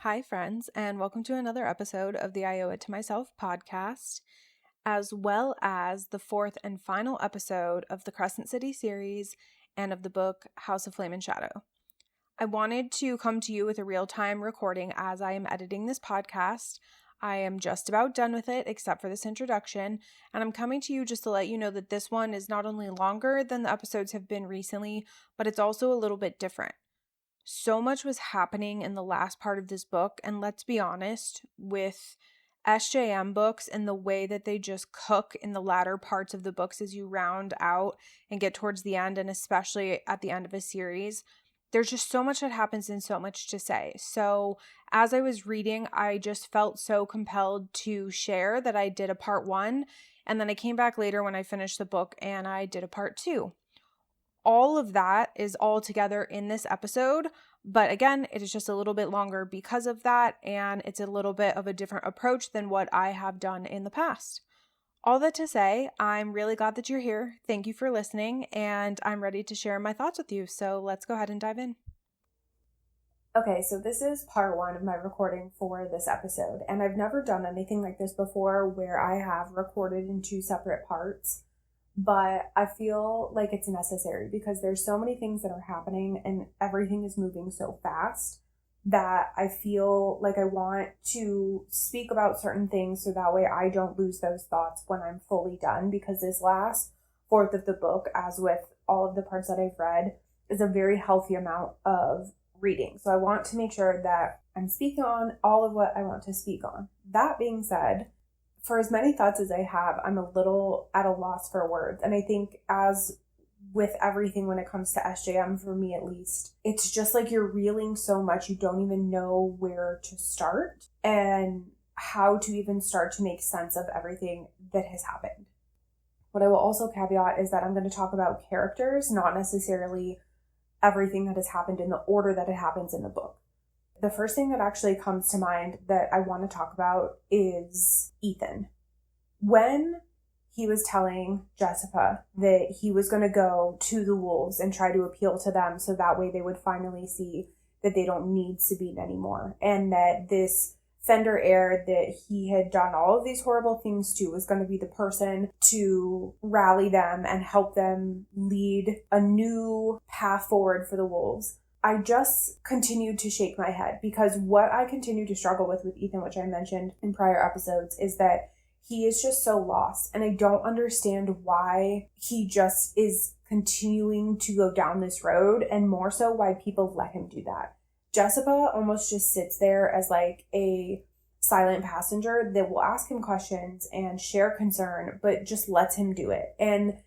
Hi, friends, and welcome to another episode of the I Owe It to Myself podcast, as well as the fourth and final episode of the Crescent City series and of the book House of Flame and Shadow. I wanted to come to you with a real-time recording as I am editing this podcast. I am just about done with it, except for this introduction, and I'm coming to you just to let you know that this one is not only longer than the episodes have been recently, but it's also a little bit different. So much was happening in the last part of this book, and let's be honest, with SJM books and the way that they just cook in the latter parts of the books as you round out and get towards the end, and especially at the end of a series, there's just so much that happens and so much to say. So as I was reading, I just felt so compelled to share that I did a part 1, and then I came back later when I finished the book and I did a part 2. All of that is all together in this episode, but again, it is just a little bit longer because of that, and it's a little bit of a different approach than what I have done in the past. All that to say, I'm really glad that you're here. Thank you for listening, and I'm ready to share my thoughts with you, so let's go ahead and dive in. Okay, so this is part 1 of my recording for this episode, and I've never done anything like this before where I have recorded in 2 separate parts. But I feel like it's necessary because there's so many things that are happening and everything is moving so fast that I feel like I want to speak about certain things so that way I don't lose those thoughts when I'm fully done, because this last fourth of the book, as with all of the parts that I've read, is a very healthy amount of reading. So I want to make sure that I'm speaking on all of what I want to speak on. That being said, for as many thoughts as I have, I'm a little at a loss for words. And I think as with everything when it comes to SJM, for me at least, it's just like you're reeling so much you don't even know where to start and how to even start to make sense of everything that has happened. What I will also caveat is that I'm going to talk about characters, not necessarily everything that has happened in the order that it happens in the book. The first thing that actually comes to mind that I want to talk about is Ethan. When he was telling Jessica that he was going to go to the wolves and try to appeal to them so that way they would finally see that they don't need Sabine anymore, and that this Fender heir that he had done all of these horrible things to was going to be the person to rally them and help them lead a new path forward for the wolves. I just continued to shake my head because what I continue to struggle with Ethan, which I mentioned in prior episodes, is that he is just so lost, and I don't understand why he just is continuing to go down this road, and more so why people let him do that. Jessica almost just sits there as like a silent passenger that will ask him questions and share concern, but just lets him do it. And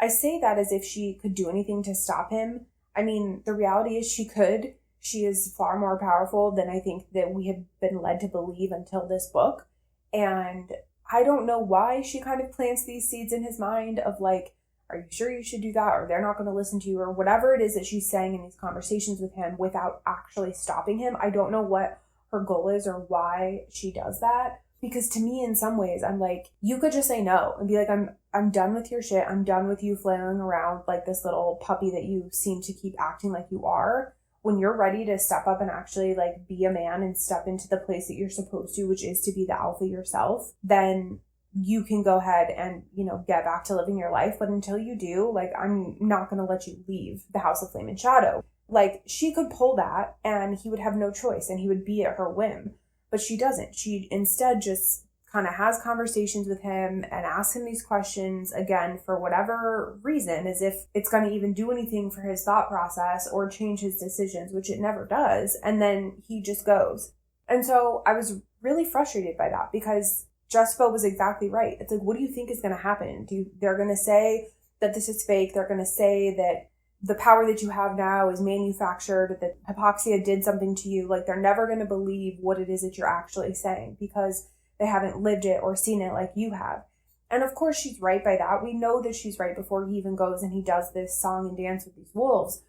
I say that as if she could do anything to stop him. I mean, the reality is she could. She is far more powerful than I think that we have been led to believe until this book. And I don't know why she kind of plants these seeds in his mind of like, are you sure you should do that? Or they're not going to listen to you, or whatever it is that she's saying in these conversations with him without actually stopping him. I don't know what her goal is or why she does that. Because to me, in some ways, I'm like, you could just say no and be like, I'm done with your shit. I'm done with you flailing around like this little puppy that you seem to keep acting like you are. When you're ready to step up and actually like be a man and step into the place that you're supposed to, which is to be the alpha yourself, then you can go ahead and, get back to living your life. But until you do, like, I'm not going to let you leave the House of Flame and Shadow. Like, she could pull that and he would have no choice and he would be at her whim. But she doesn't. She instead just kind of has conversations with him and asks him these questions, again, for whatever reason, as if it's going to even do anything for his thought process or change his decisions, which it never does. And then he just goes. And so I was really frustrated by that because Jessica was exactly right. It's like, what do you think is going to happen? They're going to say that this is fake. They're going to say that the power that you have now is manufactured, that hypoxia did something to you. Like, they're never going to believe what it is that you're actually saying because they haven't lived it or seen it like you have. And of course she's right by that. We know that she's right before he even goes and he does this song and dance with these wolves.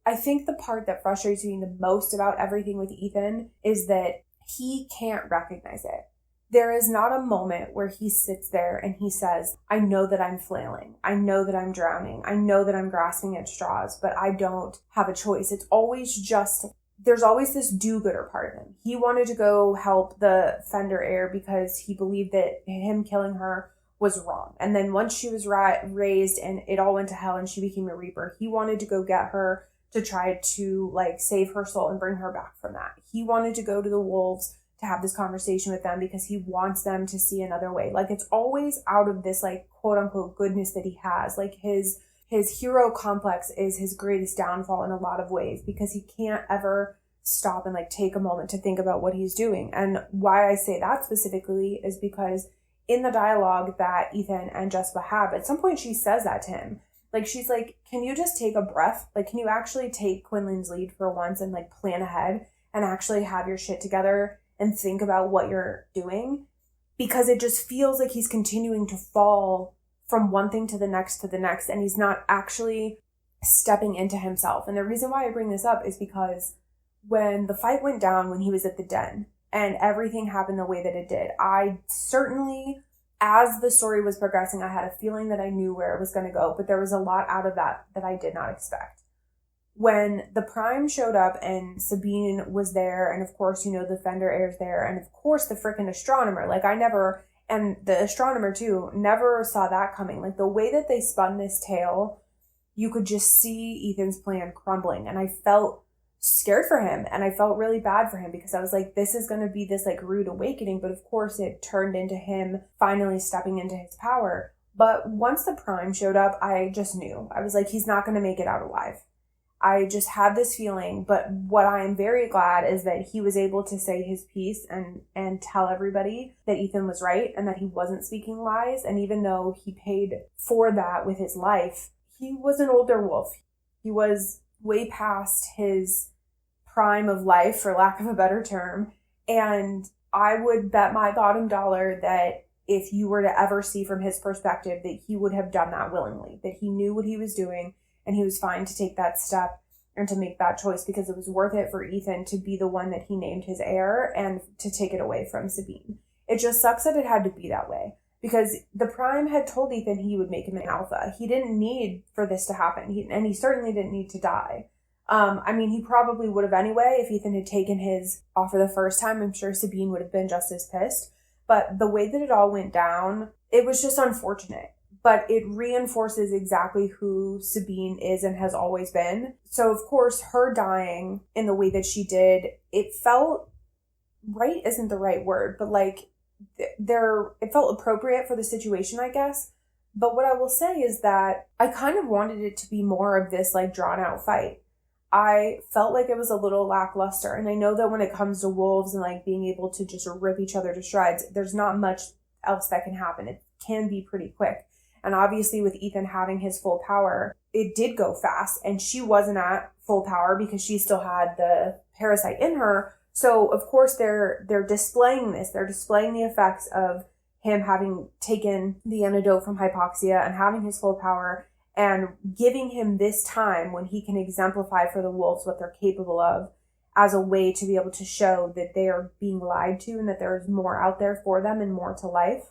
I think the part that frustrates me the most about everything with Ethan is that he can't recognize it. There is not a moment where he sits there and he says, I know that I'm flailing. I know that I'm drowning. I know that I'm grasping at straws, but I don't have a choice. It's always just there's always this do-gooder part of him. He wanted to go help the Fender heir because he believed that him killing her was wrong. And then once she was raised and it all went to hell and she became a Reaper, he wanted to go get her to try to like save her soul and bring her back from that. He wanted to go to the wolves to have this conversation with them because he wants them to see another way. Like, it's always out of this like quote unquote goodness that he has. Like, his hero complex is his greatest downfall in a lot of ways because he can't ever stop and like take a moment to think about what he's doing. And why I say that specifically is because in the dialogue that Ethan and Jessica have, at some point she says that to him. Like, she's like, can you just take a breath? Like, can you actually take Quinlan's lead for once and like plan ahead and actually have your shit together and think about what you're doing? Because it just feels like he's continuing to fall from one thing to the next and he's not actually stepping into himself. And the reason why I bring this up is because when the fight went down, when he was at the den and everything happened the way that it did, I certainly, as the story was progressing, I had a feeling that I knew where it was going to go, but there was a lot out of that I did not expect. When the Prime showed up and Sabine was there, and of course, you know, the Fender heir's there, and of course the freaking astronomer, like and the astronomer too, never saw that coming. Like, the way that they spun this tale, you could just see Ethan's plan crumbling, and I felt scared for him, and I felt really bad for him because I was like, this is going to be this like rude awakening, but of course it turned into him finally stepping into his power. But once the Prime showed up, I just knew. I was like, he's not going to make it out alive. I just had this feeling, but what I am very glad is that he was able to say his piece and tell everybody that Ethan was right and that he wasn't speaking lies. And even though he paid for that with his life, he was an older wolf. He was way past his prime of life, for lack of a better term. And I would bet my bottom dollar that if you were to ever see from his perspective, that he would have done that willingly, that he knew what he was doing and he was fine to take that step and to make that choice because it was worth it for Ethan to be the one that he named his heir and to take it away from Sabine. It just sucks that it had to be that way because the Prime had told Ethan he would make him an alpha. He didn't need for this to happen, and he certainly didn't need to die. I mean, he probably would have anyway if Ethan had taken his offer the first time. I'm sure Sabine would have been just as pissed. But the way that it all went down, it was just unfortunate. But it reinforces exactly who Sabine is and has always been. So, of course, her dying in the way that she did, it felt right isn't the right word, but like it felt appropriate for the situation, I guess. But what I will say is that I kind of wanted it to be more of this like drawn out fight. I felt like it was a little lackluster. And I know that when it comes to wolves and like being able to just rip each other to shreds, there's not much else that can happen. It can be pretty quick. And obviously with Ethan having his full power, it did go fast. And she wasn't at full power because she still had the parasite in her. So of course they're displaying this. They're displaying the effects of him having taken the antidote from hypoxia and having his full power and giving him this time when he can exemplify for the wolves what they're capable of as a way to be able to show that they are being lied to and that there's more out there for them and more to life.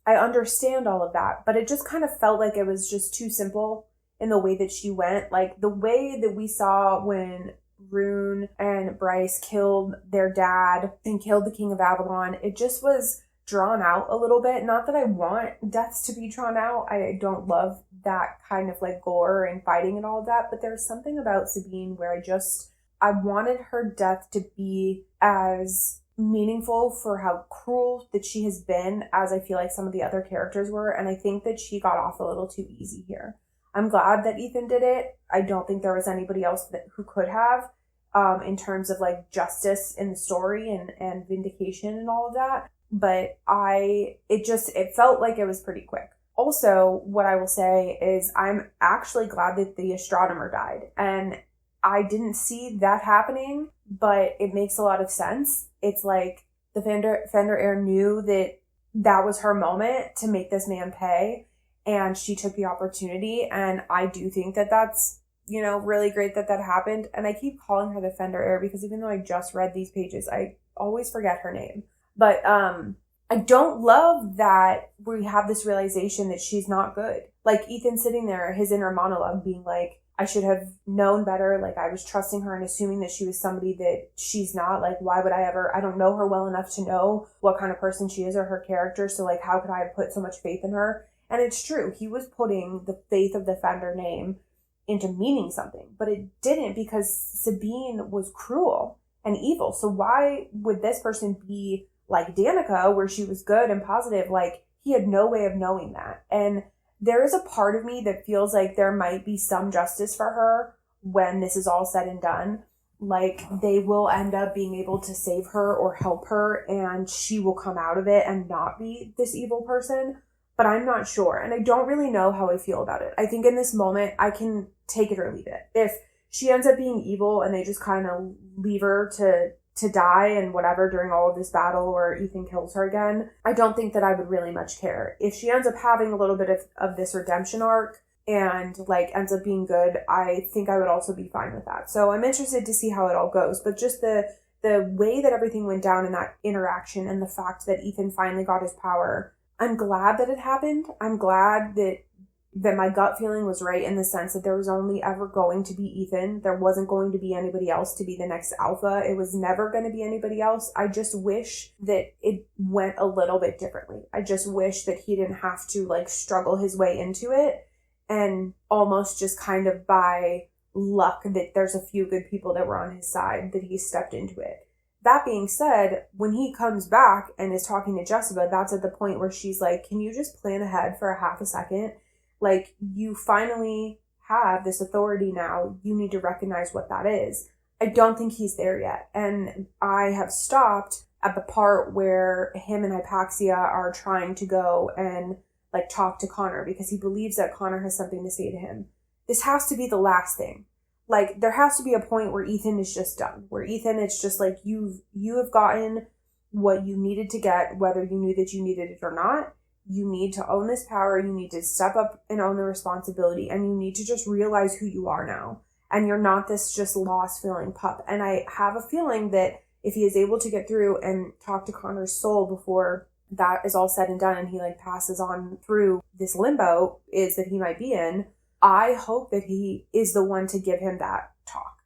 I understand all of that, but it just kind of felt like it was just too simple in the way that she went. Like the way that we saw when Rune and Bryce killed their dad and killed the King of Avalon, it just was drawn out a little bit. Not that I want deaths to be drawn out. I don't love that kind of like gore and fighting and all of that, but there's something about Sabine where I wanted her death to be as meaningful for how cruel that she has been as I feel like some of the other characters were, and I think that she got off a little too easy here. I'm glad that Ethan did it. I don't think there was anybody else who could have, in terms of like justice in the story and vindication and all of that. But it felt like it was pretty quick. Also, what I will say is I'm actually glad that the astronomer died. And I didn't see that happening, but it makes a lot of sense. It's like the Fender heir knew that was her moment to make this man pay, and she took the opportunity. And I do think that that's, really great that happened. And I keep calling her the Fender heir because even though I just read these pages, I always forget her name. But I don't love that we have this realization that she's not good. Like Ethan sitting there, his inner monologue being like, I should have known better. Like, I was trusting her and assuming that she was somebody that she's not. Like, why would I don't know her well enough to know what kind of person she is or her character. So, like, how could I have put so much faith in her? And it's true. He was putting the faith of the Fender name into meaning something, but it didn't, because Sabine was cruel and evil. So why would this person be like Danica, where she was good and positive? Like, he had no way of knowing that. And there is a part of me that feels like there might be some justice for her when this is all said and done. Like, they will end up being able to save her or help her, and she will come out of it and not be this evil person. But I'm not sure, and I don't really know how I feel about it. I think in this moment, I can take it or leave it. If she ends up being evil and they just kind of leave her to die and whatever during all of this battle, or Ethan kills her again, I don't think that I would really much care. If she ends up having a little bit of this redemption arc and like ends up being good, I think I would also be fine with that. So I'm interested to see how it all goes. But just the way that everything went down in that interaction, and the fact that Ethan finally got his power, I'm glad that it happened. I'm glad that my gut feeling was right, in the sense that there was only ever going to be Ethan. There wasn't going to be anybody else to be the next alpha. It was never going to be anybody else. I just wish that it went a little bit differently. I just wish that he didn't have to like struggle his way into it, and almost just kind of by luck that there's a few good people that were on his side that he stepped into it. That being said, when he comes back and is talking to Jessica, that's at the point where she's like, can you just plan ahead for a half a second? Like, you finally have this authority now. You need to recognize what that is. I don't think he's there yet. And I have stopped at the part where him and Hypaxia are trying to go and like talk to Connor, because he believes that Connor has something to say to him. This has to be the last thing. Like, there has to be a point where Ethan is just done. Where Ethan, it's just like, you have gotten what you needed to get, whether you knew that you needed it or not. You need to own this power. You need to step up and own the responsibility. And you need to just realize who you are now. And you're not this just lost feeling pup. And I have a feeling that if he is able to get through and talk to Connor's soul before that is all said and done, and he like passes on through this limbo is that he might be in, I hope that he is the one to give him that talk.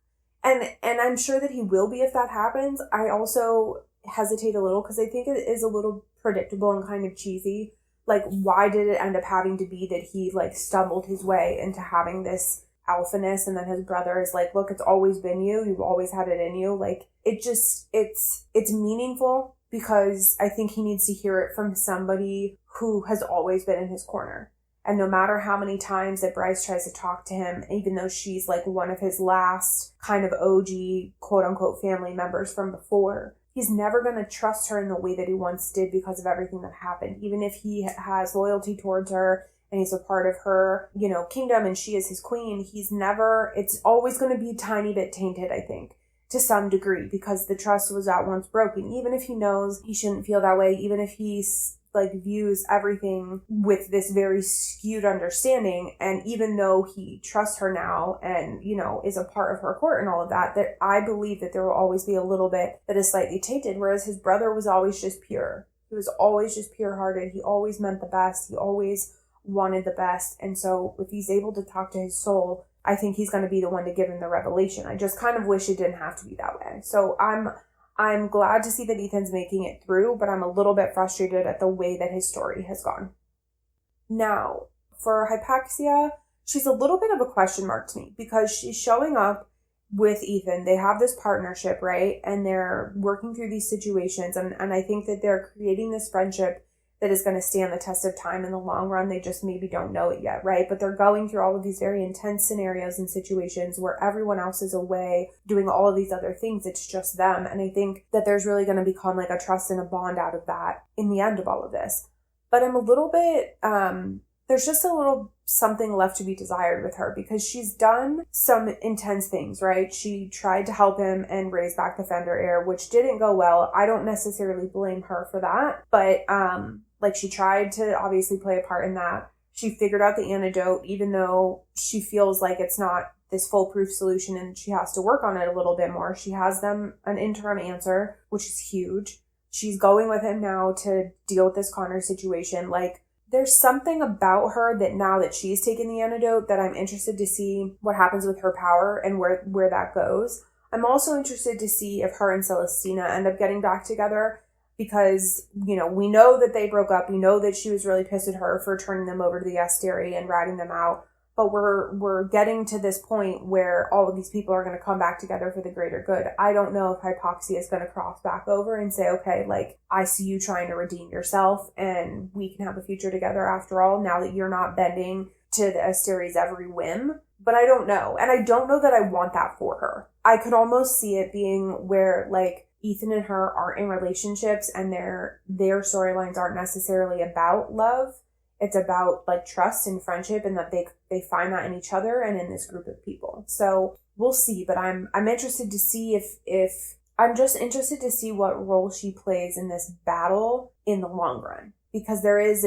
And I'm sure that he will be if that happens. I also hesitate a little because I think it is a little predictable and kind of cheesy. Like, why did it end up having to be that he like stumbled his way into having this alphaness, and then his brother is like, look, it's always been you. You've always had it in you. Like, it just, it's meaningful, because I think he needs to hear it from somebody who has always been in his corner. And no matter how many times that Bryce tries to talk to him, even though she's like one of his last kind of OG quote unquote family members from before, he's never going to trust her in the way that he once did because of everything that happened. Even if he has loyalty towards her and he's a part of her, you know, kingdom, and she is his queen, it's always going to be a tiny bit tainted, I think, to some degree, because the trust was at once broken. Even if he knows he shouldn't feel that way, even if he's like views everything with this very skewed understanding, and even though he trusts her now and, you know, is a part of her court and all of that, that I believe that there will always be a little bit that is slightly tainted, whereas his brother was always just pure. He was always just pure-hearted. He always meant the best. He always wanted the best. And so if he's able to talk to his soul, I think he's going to be the one to give him the revelation. I just kind of wish it didn't have to be that way. So I'm glad to see that Ethan's making it through, but I'm a little bit frustrated at the way that his story has gone. Now, for Hypaxia, she's a little bit of a question mark to me, because she's showing up with Ethan. They have this partnership, right? And they're working through these situations. And I think that they're creating this friendship that is going to stand the test of time in the long run. They just maybe don't know it yet, right? But they're going through all of these very intense scenarios and situations where everyone else is away doing all of these other things. It's just them. And I think that there's really going to become like a trust and a bond out of that in the end of all of this. But I'm a little bit, there's just a little something left to be desired with her, because she's done some intense things, right? She tried to help him and raise back the Fender heir, which didn't go well. I don't necessarily blame her for that, but like, she tried to obviously play a part in that. She figured out the antidote, even though she feels like it's not this foolproof solution and she has to work on it a little bit more. She has them an interim answer, which is huge. She's going with him now to deal with this Connor situation. Like, there's something about her that now that she's taken the antidote that I'm interested to see what happens with her power and where that goes. I'm also interested to see if her and Celestina end up getting back together because, we know that they broke up. We know that she was really pissed at her for turning them over to the Asteri and ratting them out. But we're getting to this point where all of these people are going to come back together for the greater good. I don't know if Hypoxia is going to cross back over and say, okay, I see you trying to redeem yourself and we can have a future together after all, now that you're not bending to the Asteri's every whim. But I don't know. And I don't know that I want that for her. I could almost see it being where, Ethan and her aren't in relationships and their storylines aren't necessarily about love. It's about trust and friendship, and that they find that in each other and in this group of people. So we'll see, but I'm interested to see if I'm just interested to see what role she plays in this battle in the long run, because there's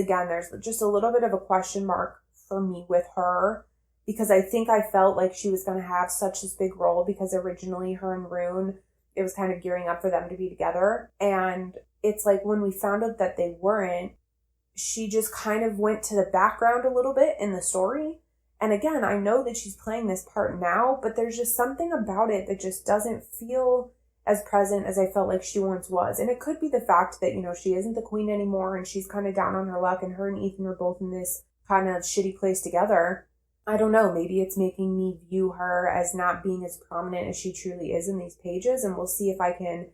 just a little bit of a question mark for me with her, because I think I felt like she was going to have such this big role because originally her and Rune, it was kind of gearing up for them to be together, and it's when we found out that they weren't, she just kind of went to the background a little bit in the story. And again, I know that she's playing this part now, but there's just something about it that just doesn't feel as present as I felt like she once was. And it could be the fact that, she isn't the queen anymore and she's kind of down on her luck, and her and Ethan are both in this kind of shitty place together. I don't know. Maybe it's making me view her as not being as prominent as she truly is in these pages. And we'll see if I can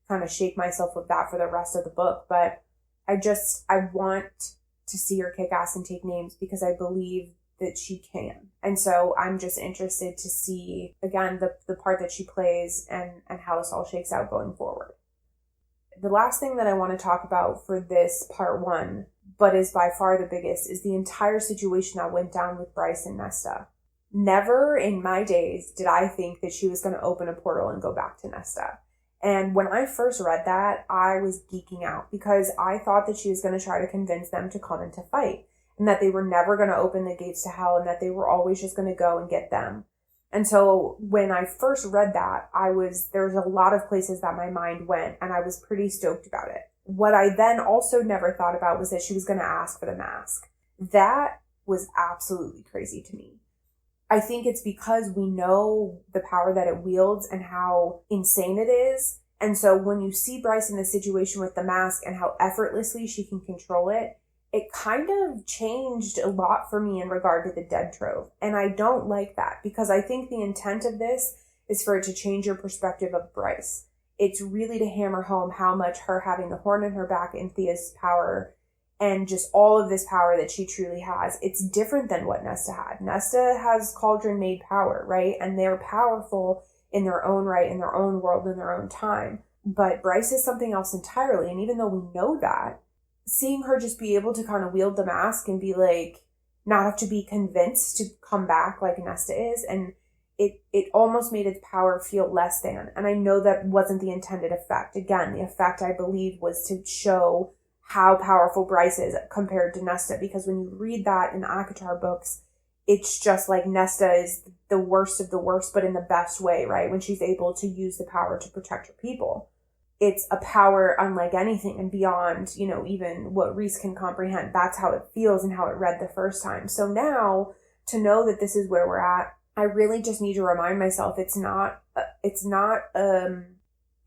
kind of shake myself with that for the rest of the book. But I want to see her kick ass and take names because I believe that she can. And so I'm just interested to see, again, the part that she plays and how this all shakes out going forward. The last thing that I want to talk about for this part 1, but is by far the biggest, is the entire situation that went down with Bryce and Nesta. Never in my days did I think that she was going to open a portal and go back to Nesta. And when I first read that, I was geeking out because I thought that she was going to try to convince them to come and to fight, and that they were never going to open the gates to hell, and that they were always just going to go and get them. And so when I first read that, there was a lot of places that my mind went, and I was pretty stoked about it. What I then also never thought about was that she was going to ask for the mask. That was absolutely crazy to me. I think it's because we know the power that it wields and how insane it is. And so when you see Bryce in the situation with the mask and how effortlessly she can control it, it kind of changed a lot for me in regard to the Dead Trove. And I don't like that because I think the intent of this is for it to change your perspective of Bryce. It's really to hammer home how much her having the horn in her back and Thea's power and just all of this power that she truly has. It's different than what Nesta had. Nesta has Cauldron-made power, right? And they're powerful in their own right, in their own world, in their own time. But Bryce is something else entirely. And even though we know that, seeing her just be able to kind of wield the mask and be not have to be convinced to come back like Nesta is, and it almost made its power feel less than. And I know that wasn't the intended effect. Again, the effect, I believe, was to show how powerful Bryce is compared to Nesta, because when you read that in the ACOTAR books, it's just Nesta is the worst of the worst, but in the best way, right? When she's able to use the power to protect her people. It's a power unlike anything and beyond, even what Rhys can comprehend. That's how it feels and how it read the first time. So now, to know that this is where we're at, I really just need to remind myself it's not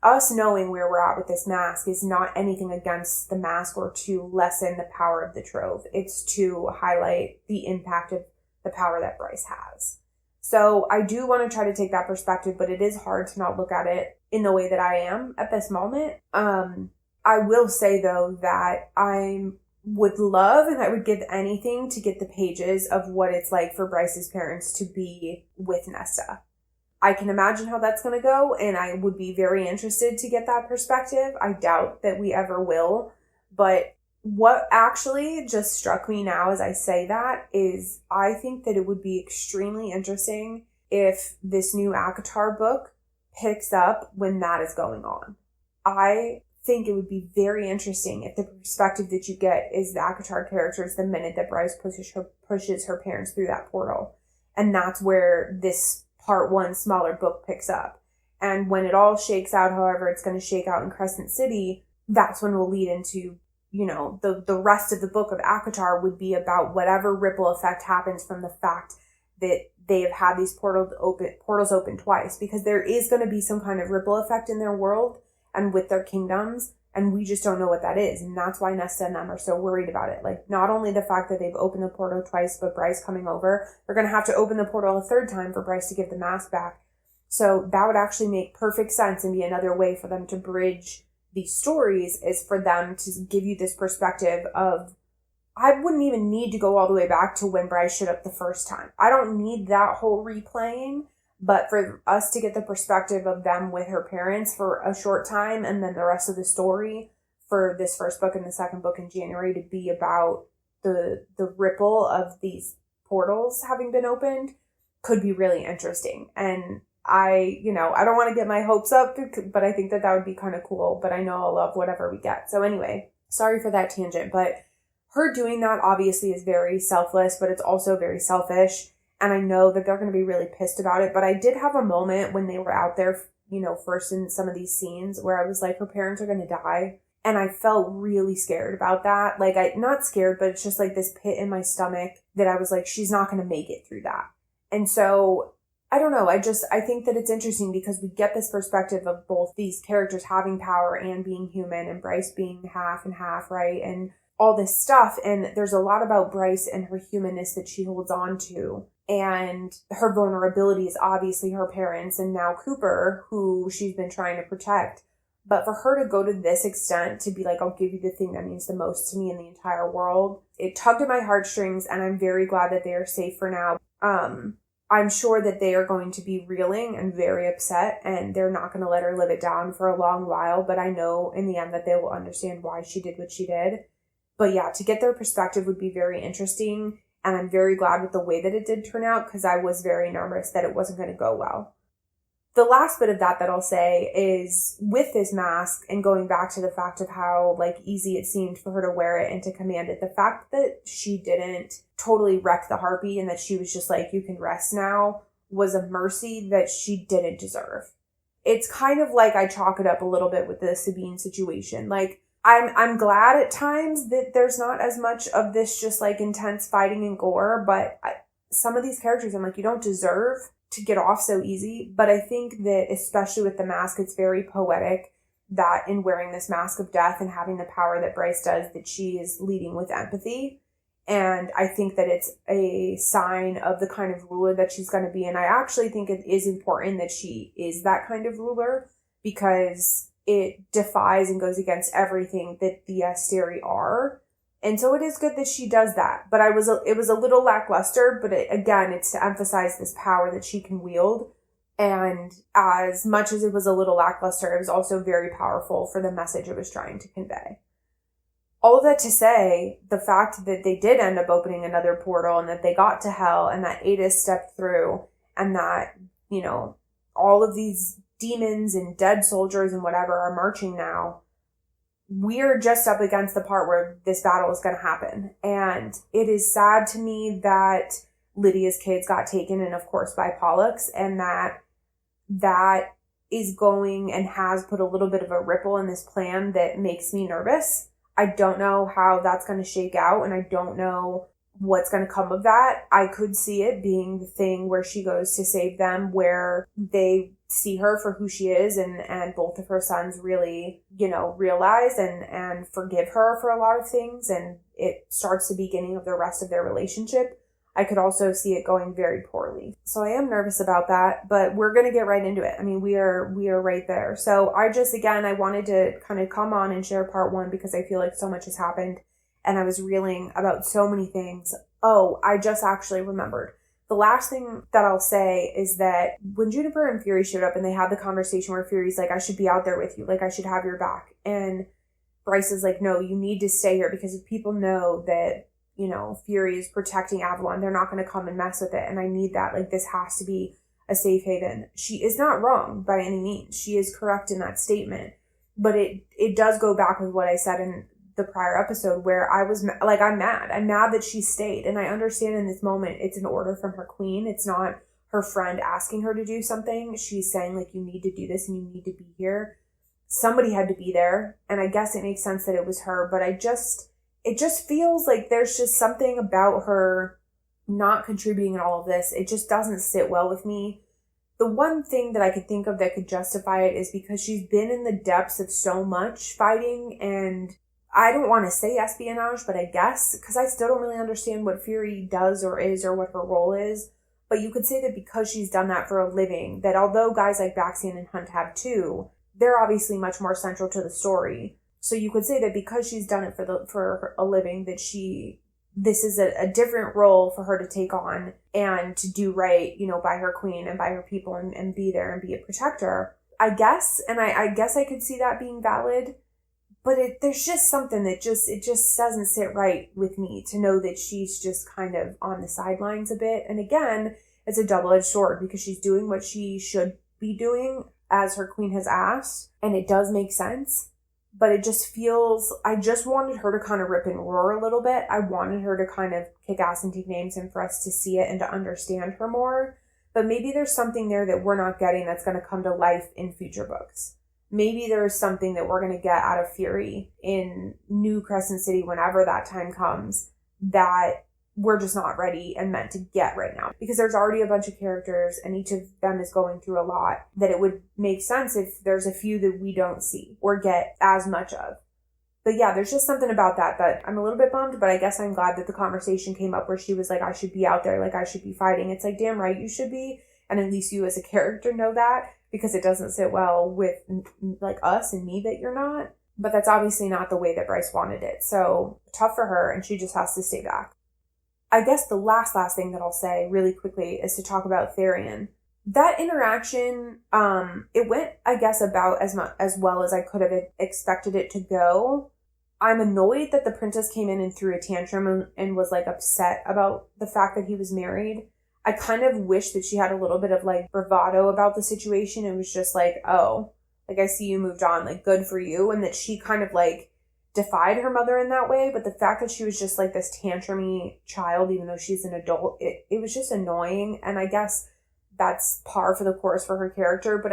us knowing where we're at with this mask is not anything against the mask or to lessen the power of the Trove. It's to highlight the impact of the power that Bryce has. So I do want to try to take that perspective, but it is hard to not look at it in the way that I am at this moment. I will say, though, that I would love and I would give anything to get the pages of what it's like for Bryce's parents to be with Nesta. I can imagine how that's going to go, and I would be very interested to get that perspective. I doubt that we ever will, but what actually just struck me now as I say that is I think that it would be extremely interesting if this new ACOTAR book picks up when that is going on. I think it would be very interesting if the perspective that you get is the ACOTAR characters the minute that Bryce pushes her parents through that portal. And that's where this part 1 smaller book picks up. And when it all shakes out, however it's going to shake out in Crescent City, that's when we'll lead into, the rest of the book of ACOTAR would be about whatever ripple effect happens from the fact that they have had these portals open twice, because there is going to be some kind of ripple effect in their world and with their kingdoms, and we just don't know what that is. And that's why Nesta and them are so worried about it. Like, not only the fact that they've opened the portal twice, but Bryce coming over, they're going to have to open the portal a third time for Bryce to give the mask back. So that would actually make perfect sense and be another way for them to bridge these stories, is for them to give you this perspective of, I wouldn't even need to go all the way back to when Bryce showed up the first time. I don't need that whole replaying, but for us to get the perspective of them with her parents for a short time, and then the rest of the story for this first book and the second book in January to be about the ripple of these portals having been opened, could be really interesting. And I don't want to get my hopes up, but I think that would be kind of cool, but I know I'll love whatever we get. So anyway, sorry for that tangent, but her doing that obviously is very selfless, but it's also very selfish. And I know that they're going to be really pissed about it. But I did have a moment when they were out there, first in some of these scenes, where I was like, her parents are going to die. And I felt really scared about that. Like, not scared, but it's just like this pit in my stomach that I was like, she's not going to make it through that. And so I don't know. I think that it's interesting because we get this perspective of both these characters having power and being human, and Bryce being half and half, right? And all this stuff. And there's a lot about Bryce and her humanness that she holds on to. And her vulnerability is obviously her parents and now Cooper, who she's been trying to protect. But for her to go to this extent, to be like, I'll give you the thing that means the most to me in the entire world, it tugged at my heartstrings, and I'm very glad that they are safe for now. I'm sure that they are going to be reeling and very upset, and they're not going to let her live it down for a long while. But I know in the end that they will understand why she did what she did. But yeah, to get their perspective would be very interesting. And I'm very glad with the way that it did turn out, because I was very nervous that it wasn't going to go well. The last bit of that I'll say is, with this mask, and going back to the fact of how easy it seemed for her to wear it and to command it, the fact that she didn't totally wreck the Harpy and that she was just like, you can rest now, was a mercy that she didn't deserve. It's kind of like I chalk it up a little bit with the Sabine situation. I'm glad at times that there's not as much of this just intense fighting and gore, but some of these characters I'm like, you don't deserve to get off so easy. But I think that especially with the mask, it's very poetic that in wearing this mask of death and having the power that Bryce does, that she is leading with empathy. And I think that it's a sign of the kind of ruler that she's going to be. And I actually think it is important that she is that kind of ruler, because it defies and goes against everything that the Asteri are. And so it is good that she does that. But it was a little lackluster, but it's to emphasize this power that she can wield. And as much as it was a little lackluster, it was also very powerful for the message it was trying to convey. All of that to say, the fact that they did end up opening another portal, and that they got to hell, and that Ada stepped through, and that, all of these demons and dead soldiers and whatever are marching now, we're just up against the part where this battle is going to happen. And it is sad to me that Lydia's kids got taken, and of course by Pollux, and that is going and has put a little bit of a ripple in this plan that makes me nervous. I don't know how that's going to shake out, and I don't know what's going to come of that. I could see it being the thing where she goes to save them, where they see her for who she is, and both of her sons really, realize and forgive her for a lot of things, and it starts the beginning of the rest of their relationship. I could also see it going very poorly. So I am nervous about that, but we're going to get right into it. I mean, we are right there. So I wanted to kind of come on and share part one, because I feel like so much has happened and I was reeling about so many things. Oh, I just actually remembered. The last thing that I'll say is that when Juniper and Fury showed up and they had the conversation where Fury's like, I should be out there with you. I should have your back. And Bryce is like, no, you need to stay here, because if people know that, Fury is protecting Avalon, they're not going to come and mess with it. And I need that. This has to be a safe haven. She is not wrong by any means. She is correct in that statement. But it does go back with what I said in the prior episode, where I was I'm mad. I'm mad that she stayed. And I understand in this moment, it's an order from her queen. It's not her friend asking her to do something. She's saying you need to do this and you need to be here. somebody had to be there. And I guess it makes sense that it was her, but it just feels like there's just something about her not contributing in all of this. It just doesn't sit well with me. The one thing that I could think of that could justify it is because she's been in the depths of so much fighting, and I don't want to say espionage, but I guess, because I still don't really understand what Fury does or is or what her role is. But you could say that because she's done that for a living, that although guys like Baxian and Hunt have too, they're obviously much more central to the story. So you could say that because she's done it for a living, that this is a different role for her to take on and to do right, by her queen and by her people and be there and be a protector. I guess, and I guess I could see that being valid, but there's just something that it just doesn't sit right with me to know that she's just kind of on the sidelines a bit. And again, it's a double-edged sword because she's doing what she should be doing as her queen has asked, and it does make sense. But it just feels, I just wanted her to kind of rip and roar a little bit. I wanted her to kind of kick ass and take names and for us to see it and to understand her more. But maybe there's something there that we're not getting that's going to come to life in future books. Maybe there's something that we're going to get out of Fury in New Crescent City whenever that time comes that we're just not ready and meant to get right now. Because there's already a bunch of characters and each of them is going through a lot, that it would make sense if there's a few that we don't see or get as much of. But yeah, there's just something about that I'm a little bit bummed, but I guess I'm glad that the conversation came up where she was like, I should be out there, like I should be fighting. It's like, damn right you should be. And at least you as a character know that, because it doesn't sit well with like us and me that you're not. But that's obviously not the way that Bryce wanted it. So tough for her, and she just has to stay back. I guess the last thing that I'll say really quickly is to talk about Therian. That interaction, it went, I guess, about as well as I could have expected it to go. I'm annoyed that the princess came in and threw a tantrum and was like upset about the fact that he was married. I kind of wish that she had a little bit of like bravado about the situation and was just like, oh, like I see you moved on, like good for you. And that she kind of like defied her mother in that way, but the fact that she was just like this tantrumy child, even though she's an adult, it was just annoying. And I guess that's par for the course for her character, but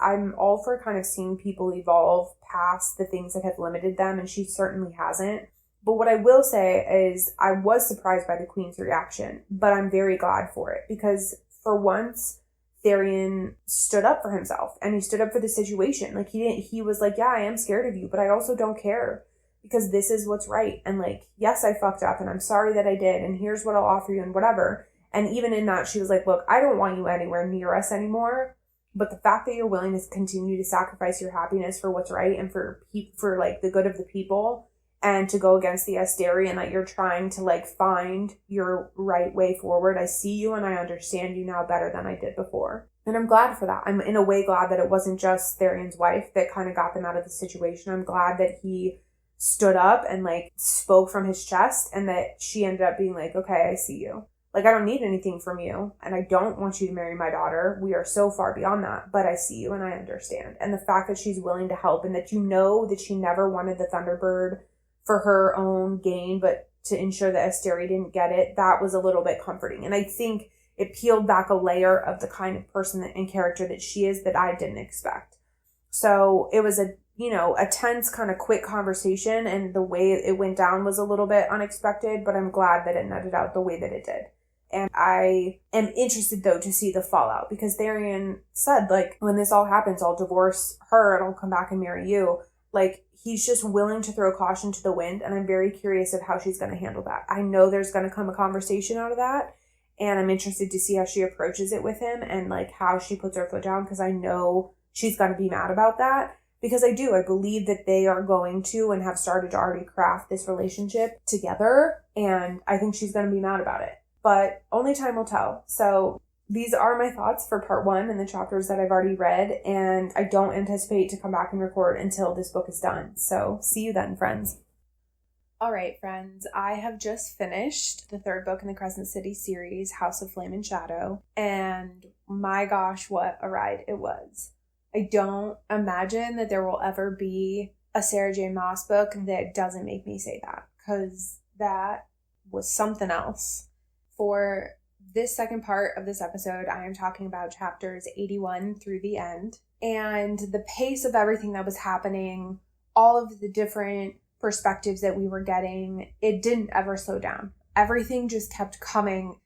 I'm all for kind of seeing people evolve past the things that have limited them, and she certainly hasn't. But what I will say is I was surprised by the queen's reaction, but I'm very glad for it, because for once Therian stood up for himself and he stood up for the situation. Like he was like, yeah, I am scared of you, but I also don't care, because this is what's right. And like, yes, I fucked up and I'm sorry that I did. And here's what I'll offer you and whatever. And even in that, she was like, look, I don't want you anywhere near us anymore. But the fact that you're willing to continue to sacrifice your happiness for what's right and for like the good of the people and to go against the Asteri, and that you're trying to like find your right way forward. I see you and I understand you now better than I did before. And I'm glad for that. I'm in a way glad that it wasn't just Therian's wife that kind of got them out of the situation. I'm glad that he stood up and like spoke from his chest, and that she ended up being like, okay, I see you. Like, I don't need anything from you, and I don't want you to marry my daughter. We are so far beyond that, but I see you and I understand. And the fact that she's willing to help, and that you know that she never wanted the Thunderbird for her own gain, but to ensure that Asteri didn't get it, that was a little bit comforting. And I think it peeled back a layer of the kind of person and character that she is that I didn't expect. So it was a tense kind of quick conversation, and the way it went down was a little bit unexpected, but I'm glad that it netted out the way that it did. And I am interested, though, to see the fallout, because Therian said, like, when this all happens, I'll divorce her and I'll come back and marry you. Like, he's just willing to throw caution to the wind, and I'm very curious of how she's going to handle that. I know there's going to come a conversation out of that, and I'm interested to see how she approaches it with him and, like, how she puts her foot down, because I know she's going to be mad about that. Because I believe that they are going to and have started to already craft this relationship together, and I think she's going to be mad about it. But only time will tell. So these are my thoughts for part 1 and the chapters that I've already read, and I don't anticipate to come back and record until this book is done. So see you then, friends. All right, friends, I have just finished the 3rd book in the Crescent City series, House of Flame and Shadow, and my gosh, what a ride it was. I don't imagine that there will ever be a Sarah J. Maas book that doesn't make me say that, because that was something else. For this second part of this episode, I am talking about chapters 81 through the end, and the pace of everything that was happening, all of the different perspectives that we were getting, it didn't ever slow down. Everything just kept coming.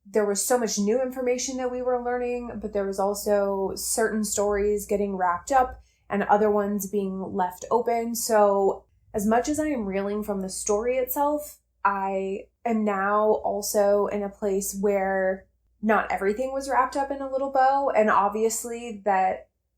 There was so much new information that we were learning, but there was also certain stories getting wrapped up and other ones being left open. So as much as I am reeling from the story itself, I am now also in a place where not everything was wrapped up in a little bow. And obviously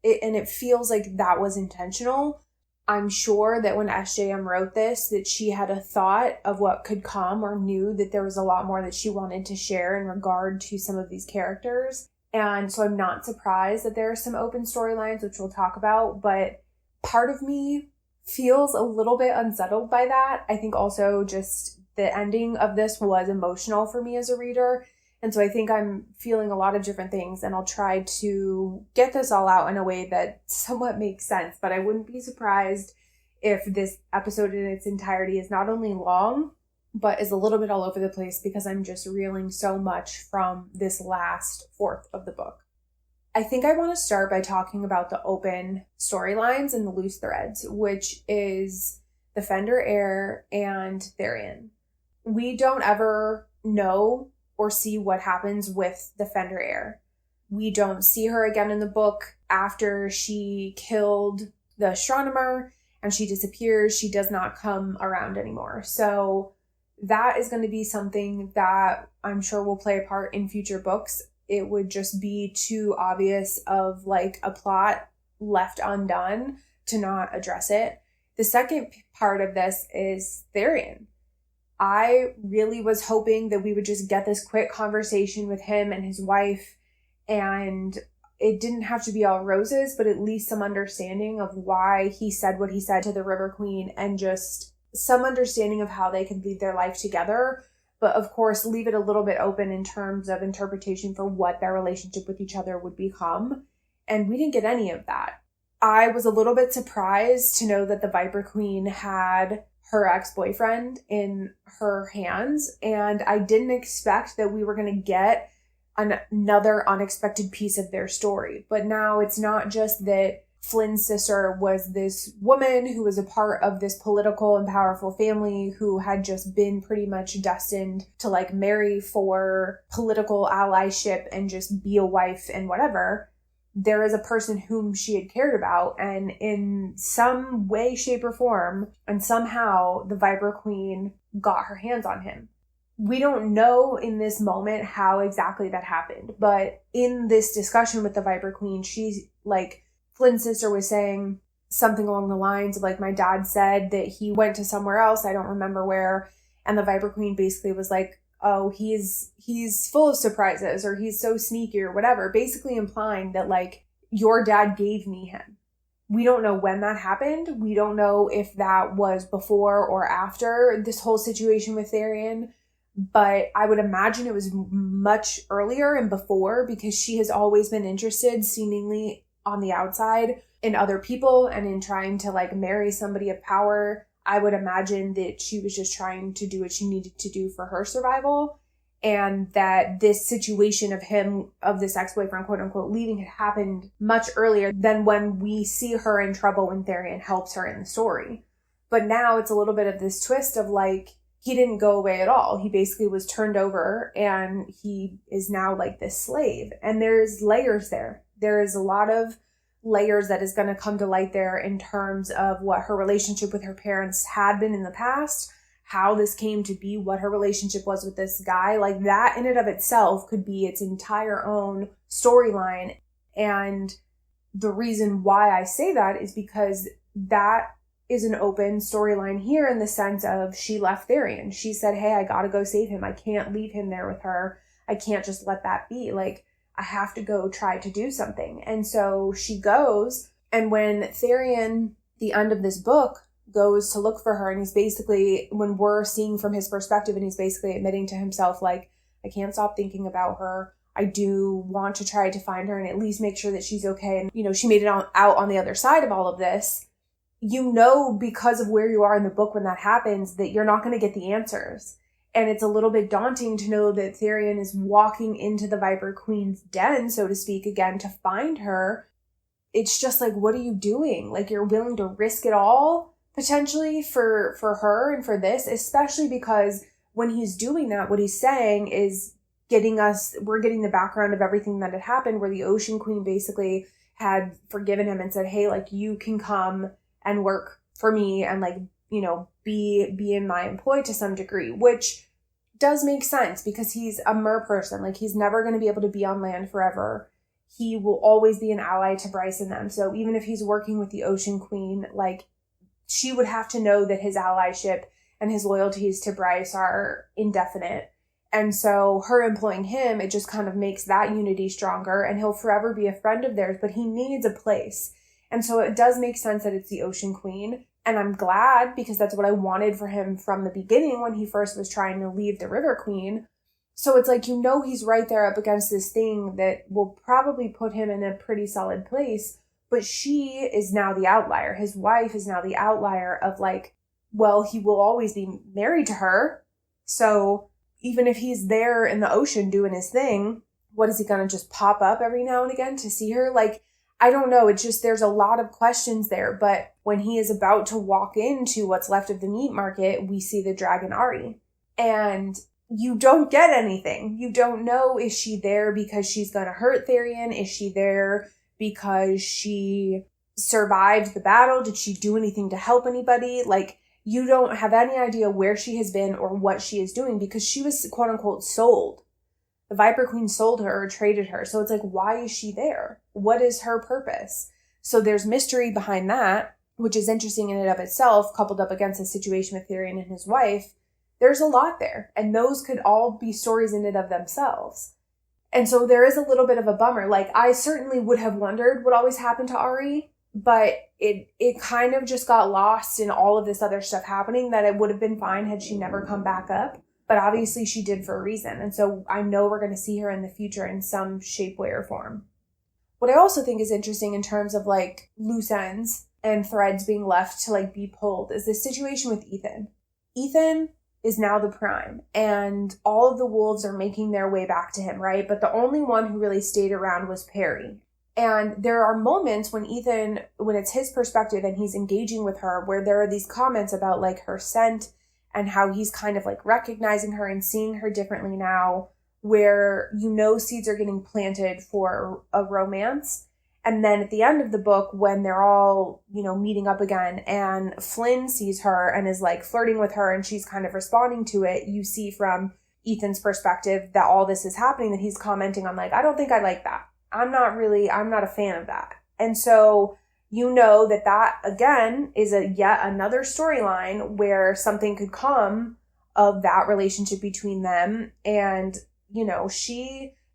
it feels like that was intentional. I'm sure that when SJM wrote this, that she had a thought of what could come, or knew that there was a lot more that she wanted to share in regard to some of these characters. And so I'm not surprised that there are some open storylines, which we'll talk about, but part of me feels a little bit unsettled by that. I think also just the ending of this was emotional for me as a reader. And so I think I'm feeling a lot of different things, and I'll try to get this all out in a way that somewhat makes sense. But I wouldn't be surprised if this episode in its entirety is not only long, but is a little bit all over the place, because I'm just reeling so much from this last fourth of the book. I think I want to start by talking about the open storylines and the loose threads, which is the Fender heir and Therian. We don't ever know or see what happens with the Fender heir. We don't see her again in the book after she killed the astronomer and she disappears. She does not come around anymore. So that is going to be something that I'm sure will play a part in future books. It would just be too obvious of like a plot left undone to not address it. The second part of this is Therian. I really was hoping that we would just get this quick conversation with him and his wife, and it didn't have to be all roses, but at least some understanding of why he said what he said to the River Queen, and just some understanding of how they could lead their life together. But of course, leave it a little bit open in terms of interpretation for what their relationship with each other would become. And we didn't get any of that. I was a little bit surprised to know that the Viper Queen had her ex-boyfriend in her hands, and I didn't expect that we were going to get another unexpected piece of their story. But now it's not just that Flynn's sister was this woman who was a part of this political and powerful family who had just been pretty much destined to like marry for political allyship and just be a wife and whatever. There is a person whom she had cared about, and in some way, shape, or form, and somehow the Viper Queen got her hands on him. We don't know in this moment how exactly that happened, but in this discussion with the Viper Queen, she's like, Flynn's sister was saying something along the lines of like, my dad said that he went to somewhere else, I don't remember where, and the Viper Queen basically was like, oh, he's full of surprises, or he's so sneaky, or whatever, basically implying that like, your dad gave me him. We don't know when that happened. We don't know if that was before or after this whole situation with Therian, but I would imagine it was much earlier and before, because she has always been interested, seemingly on the outside, in other people and in trying to like marry somebody of power. I would imagine that she was just trying to do what she needed to do for her survival, and that this situation of him, of this ex-boyfriend, quote unquote, leaving had happened much earlier than when we see her in trouble when Therian helps her in the story. But now it's a little bit of this twist of like, he didn't go away at all. He basically was turned over, and he is now like this slave. And there's layers there. There is a lot of layers that is going to come to light there in terms of what her relationship with her parents had been in the past, how this came to be, what her relationship was with this guy. Like that in and of itself could be its entire own storyline. And the reason why I say that is because that is an open storyline here, in the sense of she left Therian. She said, hey, I gotta go save him. I can't leave him there with her. I can't just let that be. Like, I have to go try to do something. And so she goes, and when Therian, the end of this book, goes to look for her, and he's basically, when we're seeing from his perspective, and he's basically admitting to himself, like, I can't stop thinking about her. I do want to try to find her and at least make sure that she's okay. And, you know, she made it out on the other side of all of this. You know, because of where you are in the book when that happens, that you're not going to get the answers. And it's a little bit daunting to know that Therian is walking into the Viper Queen's den, so to speak, again, to find her. it's just like, what are you doing? Like, you're willing to risk it all potentially for her and for this, especially because when he's doing that, what he's saying is we're getting the background of everything that had happened, where the Ocean Queen basically had forgiven him and said, hey, like, you can come and work for me and, like, you know, be in my employ to some degree, which does make sense because he's a mer person. Like, he's never going to be able to be on land forever. He will always be an ally to Bryce and them. So even if he's working with the Ocean Queen, like, she would have to know that his allyship and his loyalties to Bryce are indefinite. And so her employing him, it just kind of makes that unity stronger, and he'll forever be a friend of theirs, but he needs a place. And so it does make sense that it's the Ocean Queen. And I'm glad, because that's what I wanted for him from the beginning when he first was trying to leave the River Queen. So it's like, you know, he's right there up against this thing that will probably put him in a pretty solid place. But she is now the outlier. His wife is now the outlier of, like, well, he will always be married to her. So even if he's there in the ocean doing his thing, what is he going to just pop up every now and again to see her? Like, I don't know. It's just, there's a lot of questions there. But when he is about to walk into what's left of the meat market, we see the dragon Ari. And you don't get anything. You don't know, is she there because she's going to hurt Therian? Is she there because she survived the battle? Did she do anything to help anybody? Like, you don't have any idea where she has been or what she is doing, because she was, quote unquote, sold. The Viper Queen sold her or traded her. So it's like, why is she there? What is her purpose? So there's mystery behind that, which is interesting in and of itself, coupled up against the situation with Therian and his wife. There's a lot there. And those could all be stories in and of themselves. And so there is a little bit of a bummer. Like, I certainly would have wondered what always happened to Ari, but it kind of just got lost in all of this other stuff happening, that it would have been fine had she never come back up. But obviously she did for a reason. And so I know we're going to see her in the future in some shape, way, or form. What I also think is interesting in terms of, like, loose ends and threads being left to, like, be pulled is this situation with Ethan. Ethan is now the prime, and all of the wolves are making their way back to him, right? But the only one who really stayed around was Perry. And there are moments when Ethan, when it's his perspective and he's engaging with her, where there are these comments about, like, her scent and how he's kind of, like, recognizing her and seeing her differently now, where, you know, seeds are getting planted for a romance. And then at the end of the book, when they're all, you know, meeting up again and Flynn sees her and is, like, flirting with her and she's kind of responding to it, you see from Ethan's perspective that all this is happening, that he's commenting on, like, I don't think I like that. I'm not a fan of that. And so you know that again is yet another storyline where something could come of that relationship between them. And, you know,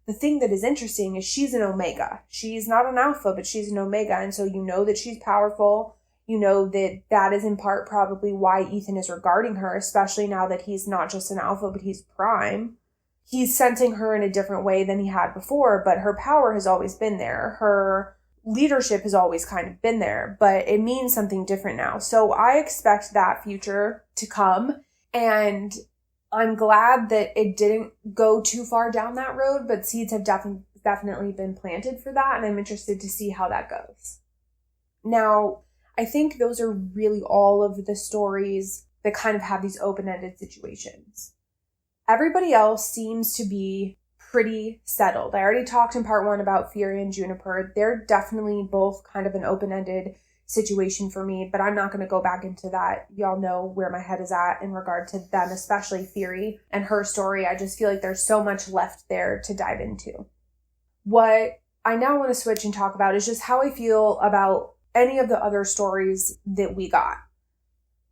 the thing that is interesting is she's an Omega. She's not an Alpha, but she's an Omega. And so you know that she's powerful. You know that is in part probably why Ethan is regarding her, especially now that he's not just an Alpha, but he's Prime. He's sensing her in a different way than he had before, but her power has always been there. Her leadership has always kind of been there, but it means something different now. So I expect that future to come, and I'm glad that it didn't go too far down that road, but seeds have definitely been planted for that, and I'm interested to see how that goes. Now, I think those are really all of the stories that kind of have these open-ended situations. Everybody else seems to be pretty settled. I already talked in part 1 about Fury and Juniper. They're definitely both kind of an open-ended situation for me, but I'm not going to go back into that. Y'all know where my head is at in regard to them, especially Fury and her story. I just feel like there's so much left there to dive into. What I now want to switch and talk about is just how I feel about any of the other stories that we got.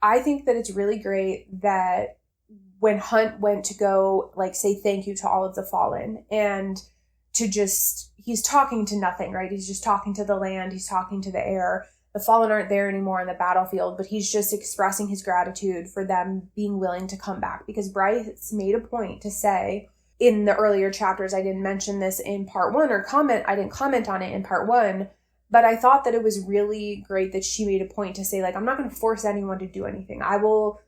I think that it's really great that when Hunt went to go, like, say thank you to all of the fallen, and he's talking to nothing, right? He's just talking to the land. He's talking to the air. The fallen aren't there anymore in the battlefield, but he's just expressing his gratitude for them being willing to come back, because Bryce made a point to say in the earlier chapters, I didn't mention this in part 1 I didn't comment on it in part 1, but I thought that it was really great that she made a point to say, like, I'm not going to force anyone to do anything. I will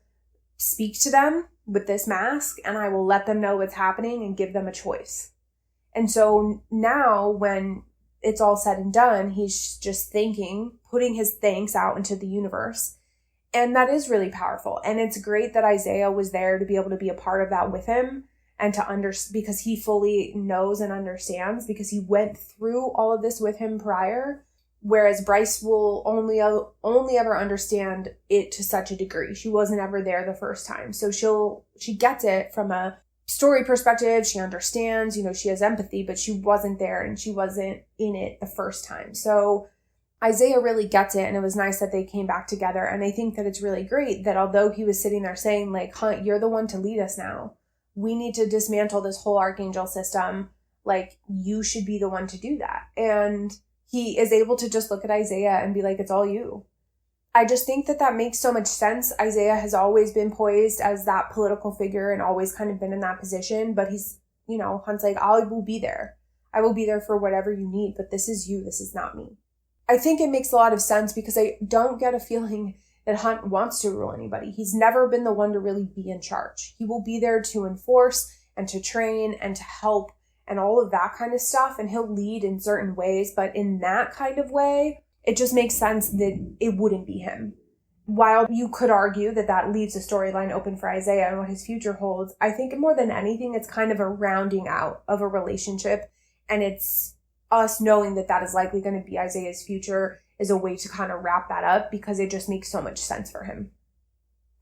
speak to them with this mask, and I will let them know what's happening and give them a choice. And so now when it's all said and done, he's just putting his thanks out into the universe. And that is really powerful. And it's great that Isaiah was there to be able to be a part of that with him and because he fully knows and understands, because he went through all of this with him prior. Whereas Bryce will only ever understand it to such a degree. She wasn't ever there the first time. So she gets it from a story perspective. She understands, she has empathy, but she wasn't there and she wasn't in it the first time. So Isaiah really gets it, and it was nice that they came back together. And I think that it's really great that although he was sitting there saying, like, Hunt, you're the one to lead us now. We need to dismantle this whole Archangel system. Like, you should be the one to do that. And he is able to just look at Isaiah and be like, it's all you. I just think that makes so much sense. Isaiah has always been poised as that political figure and always kind of been in that position. But he's, Hunt's like, I will be there. I will be there for whatever you need. But this is you. This is not me. I think it makes a lot of sense because I don't get a feeling that Hunt wants to rule anybody. He's never been the one to really be in charge. He will be there to enforce and to train and to help and all of that kind of stuff. And he'll lead in certain ways, but in that kind of way, it just makes sense that it wouldn't be him. While you could argue that leaves a storyline open for Isaiah and what his future holds, I think more than anything, it's kind of a rounding out of a relationship. And it's us knowing that is likely going to be Isaiah's future is a way to kind of wrap that up because it just makes so much sense for him.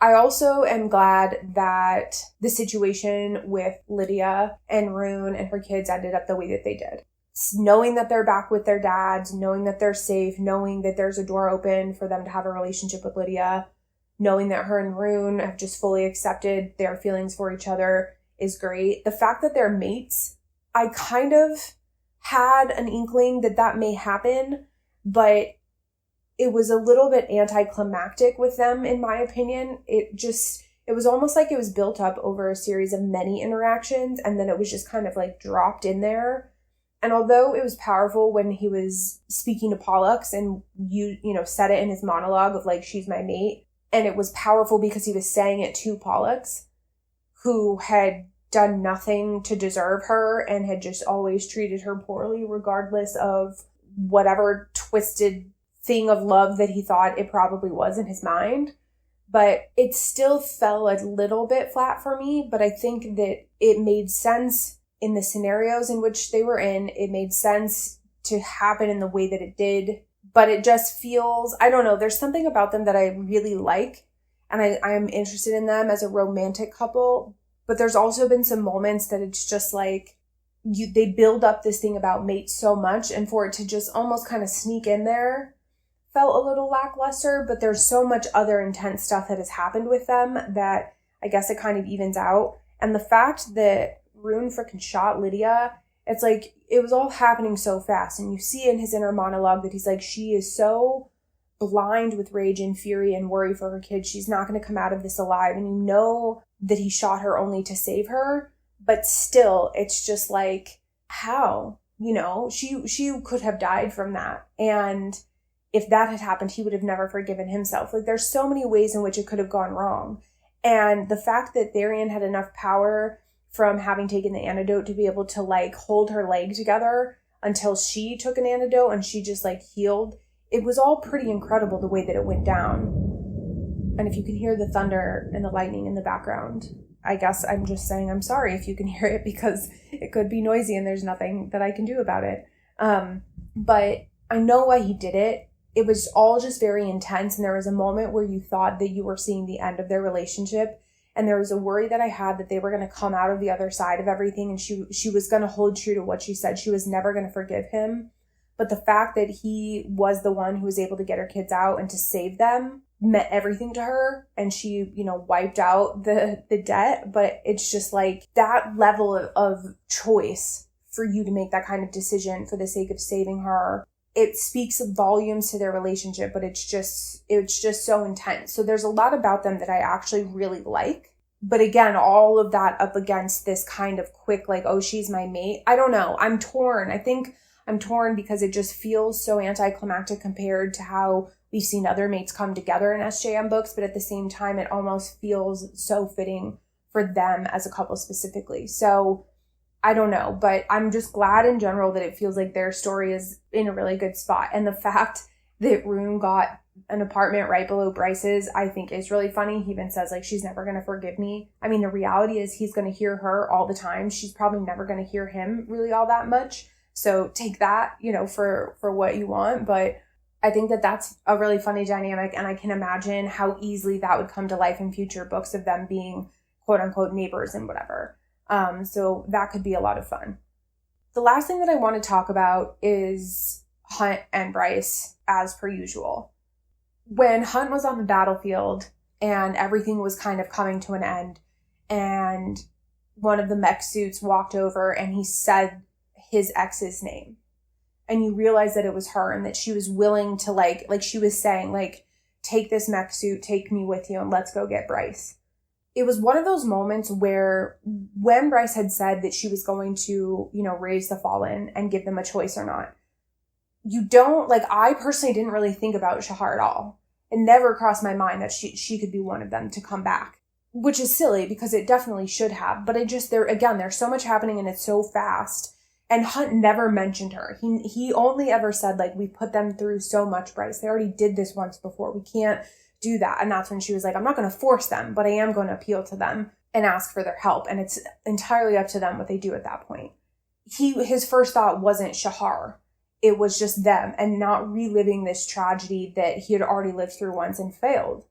I also am glad that the situation with Lydia and Rune and her kids ended up the way that they did. Knowing that they're back with their dads, knowing that they're safe, knowing that there's a door open for them to have a relationship with Lydia, knowing that her and Rune have just fully accepted their feelings for each other is great. The fact that they're mates, I kind of had an inkling that may happen, but it was a little bit anticlimactic with them, in my opinion. It was almost like it was built up over a series of many interactions, and then it was just kind of like dropped in there. And although it was powerful when he was speaking to Pollux and said it in his monologue of like, she's my mate, and it was powerful because he was saying it to Pollux, who had done nothing to deserve her and had just always treated her poorly, regardless of whatever twisted thing of love that he thought it probably was in his mind. But it still fell a little bit flat for me, but I think that it made sense in the scenarios in which they were in. It made sense to happen in the way that it did, but it just feels, I don't know, there's something about them that I really like, and I am interested in them as a romantic couple, but there's also been some moments that it's just like, they build up this thing about mates so much, and for it to just almost kind of sneak in there felt a little lackluster, but there's so much other intense stuff that has happened with them that I guess it kind of evens out. And the fact that Rune freaking shot Lydia, it's like, it was all happening so fast. And you see in his inner monologue that he's like, she is so blind with rage and fury and worry for her kids. She's not going to come out of this alive. And you know that he shot her only to save her. But still, it's just like, how? She could have died from that. And if that had happened, he would have never forgiven himself. Like, there's so many ways in which it could have gone wrong. And the fact that Tharian had enough power from having taken the antidote to be able to, like, hold her leg together until she took an antidote and she just, like, healed. It was all pretty incredible the way that it went down. And if you can hear the thunder and the lightning in the background, I guess I'm just saying I'm sorry if you can hear it, because it could be noisy and there's nothing that I can do about it. But I know why he did it. It was all just very intense, and there was a moment where you thought that you were seeing the end of their relationship, and there was a worry that I had that they were going to come out of the other side of everything, and she was going to hold true to what she said. She was never going to forgive him. But the fact that he was the one who was able to get her kids out and to save them meant everything to her, and she, wiped out the debt. But it's just like that level of choice for you to make that kind of decision for the sake of saving her. It speaks volumes to their relationship, but it's just so intense. So there's a lot about them that I actually really like. But again, all of that up against this kind of quick, like, oh, she's my mate. I don't know. I'm torn. I think I'm torn because it just feels so anticlimactic compared to how we've seen other mates come together in SJM books. But at the same time, it almost feels so fitting for them as a couple specifically. So I don't know, but I'm just glad in general that it feels like their story is in a really good spot. And the fact that Rune got an apartment right below Bryce's, I think is really funny. He even says, like, she's never going to forgive me. I mean, the reality is he's going to hear her all the time. She's probably never going to hear him really all that much. So take that, for what you want. But I think that that's a really funny dynamic. And I can imagine how easily that would come to life in future books of them being quote unquote neighbors and whatever. So that could be a lot of fun. The last thing that I want to talk about is Hunt and Bryce, as per usual. When Hunt was on the battlefield and everything was kind of coming to an end, and one of the mech suits walked over and he said his ex's name, and you realize that it was her and that she was willing to like she was saying, like, take this mech suit, take me with you, and let's go get Bryce. It was one of those moments where when Bryce had said that she was going to, raise the fallen and give them a choice or not, I personally didn't really think about Shahar at all. It never crossed my mind that she could be one of them to come back, which is silly because it definitely should have. But there's so much happening and it's so fast. And Hunt never mentioned her. He only ever said, like, we put them through so much, Bryce. They already did this once before. We can't do that. And that's when she was like, I'm not going to force them, but I am going to appeal to them and ask for their help. And it's entirely up to them what they do at that point. His first thought wasn't Shahar. It was just them and not reliving this tragedy that he had already lived through once and failed.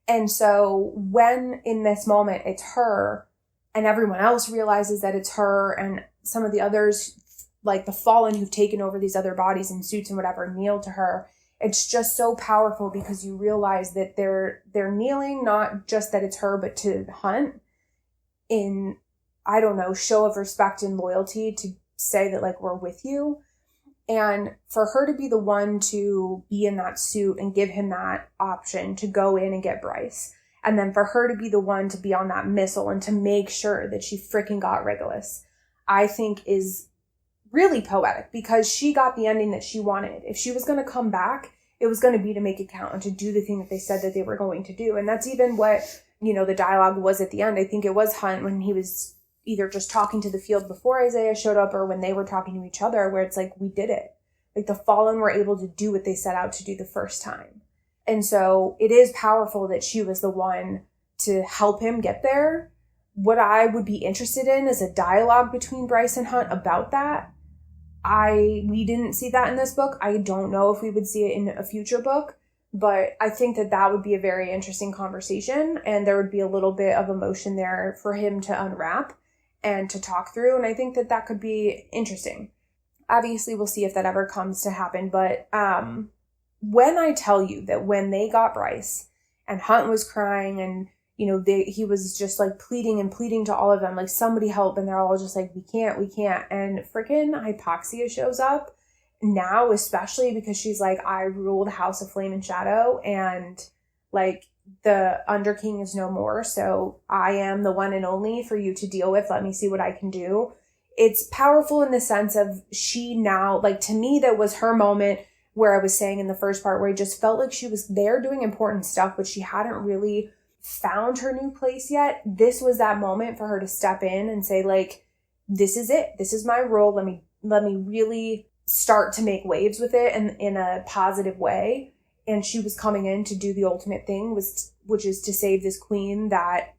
And so when in this moment it's her and everyone else realizes that it's her, and some of the others, like the fallen who've taken over these other bodies and suits and whatever, kneel to her, it's just so powerful because you realize that they're kneeling, not just that it's her, but to Hunt in, I don't know, show of respect and loyalty to say that, like, we're with you. And for her to be the one to be in that suit and give him that option to go in and get Bryce. And then for her to be the one to be on that missile and to make sure that she freaking got Regulus, I think is really poetic because she got the ending that she wanted. If she was going to come back, it was going to be to make it count and to do the thing that they said that they were going to do. And that's even what, the dialogue was at the end. I think it was Hunt when he was either just talking to the field before Isaiah showed up or when they were talking to each other, where it's like, we did it. Like, the fallen were able to do what they set out to do the first time. And so it is powerful that she was the one to help him get there. What I would be interested in is a dialogue between Bryce and Hunt about that. We didn't see that in this book. I don't know if we would see it in a future book, but I think that would be a very interesting conversation, and there would be a little bit of emotion there for him to unwrap and to talk through. And I think that could be interesting. Obviously, we'll see if that ever comes to happen. But when I tell you that when they got Bryce and Hunt was crying and, he was just like pleading to all of them, like, somebody help. And they're all just like, we can't. And freaking Hypoxia shows up now, especially because she's like, I rule the House of Flame and Shadow, and like the Underking is no more. So I am the one and only for you to deal with. Let me see what I can do. It's powerful in the sense of she now, like, to me, that was her moment where I was saying in the first part where I just felt like she was there doing important stuff, but she hadn't really found her new place yet. This was that moment for her to step in and say, like, this is it. This is my role. Let me really start to make waves with it in a positive way. And she was coming in to do the ultimate thing, which is to save this queen that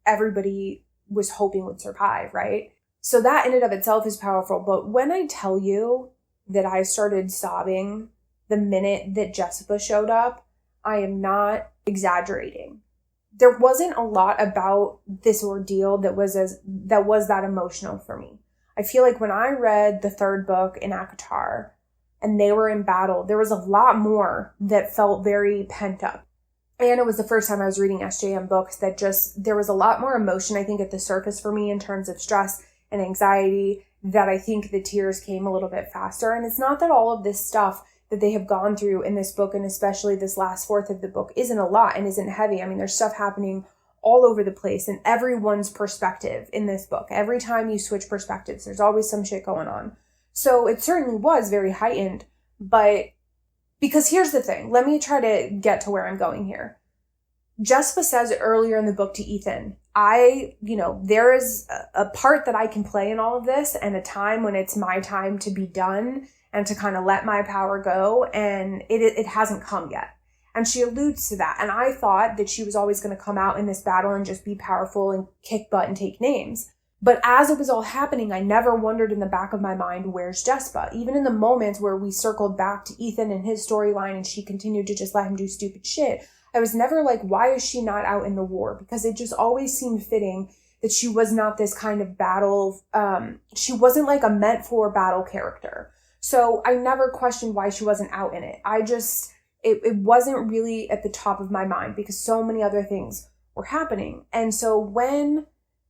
everybody was hoping would survive, right? So that in and of itself is powerful. But when I tell you that I started sobbing the minute that Jessica showed up, I am not exaggerating. There wasn't a lot about this ordeal that was that emotional for me. I feel like when I read the third book in ACOTAR and they were in battle, there was a lot more that felt very pent up. And it was the first time I was reading SJM books that there was a lot more emotion, I think, at the surface for me in terms of stress and anxiety, that I think the tears came a little bit faster. And it's not that all of this stuff that they have gone through in this book, and especially this last fourth of the book, isn't a lot and isn't heavy. I mean, there's stuff happening all over the place and everyone's perspective in this book. Every time you switch perspectives, there's always some shit going on. So it certainly was very heightened, but because here's the thing, let me try to get to where I'm going here. Jessica says earlier in the book to Ethan, there is a part that I can play in all of this, and a time when it's my time to be done and to kind of let my power go, and it hasn't come yet. And she alludes to that. And I thought that she was always going to come out in this battle and just be powerful and kick butt and take names. But as it was all happening, I never wondered in the back of my mind, where's Jessica? Even in the moments where we circled back to Ethan and his storyline and she continued to just let him do stupid shit, I was never like, why is she not out in the war? Because it just always seemed fitting that she was not this kind of battle. She wasn't like a meant for battle character. So I never questioned why she wasn't out in it. It wasn't really at the top of my mind because so many other things were happening. And so when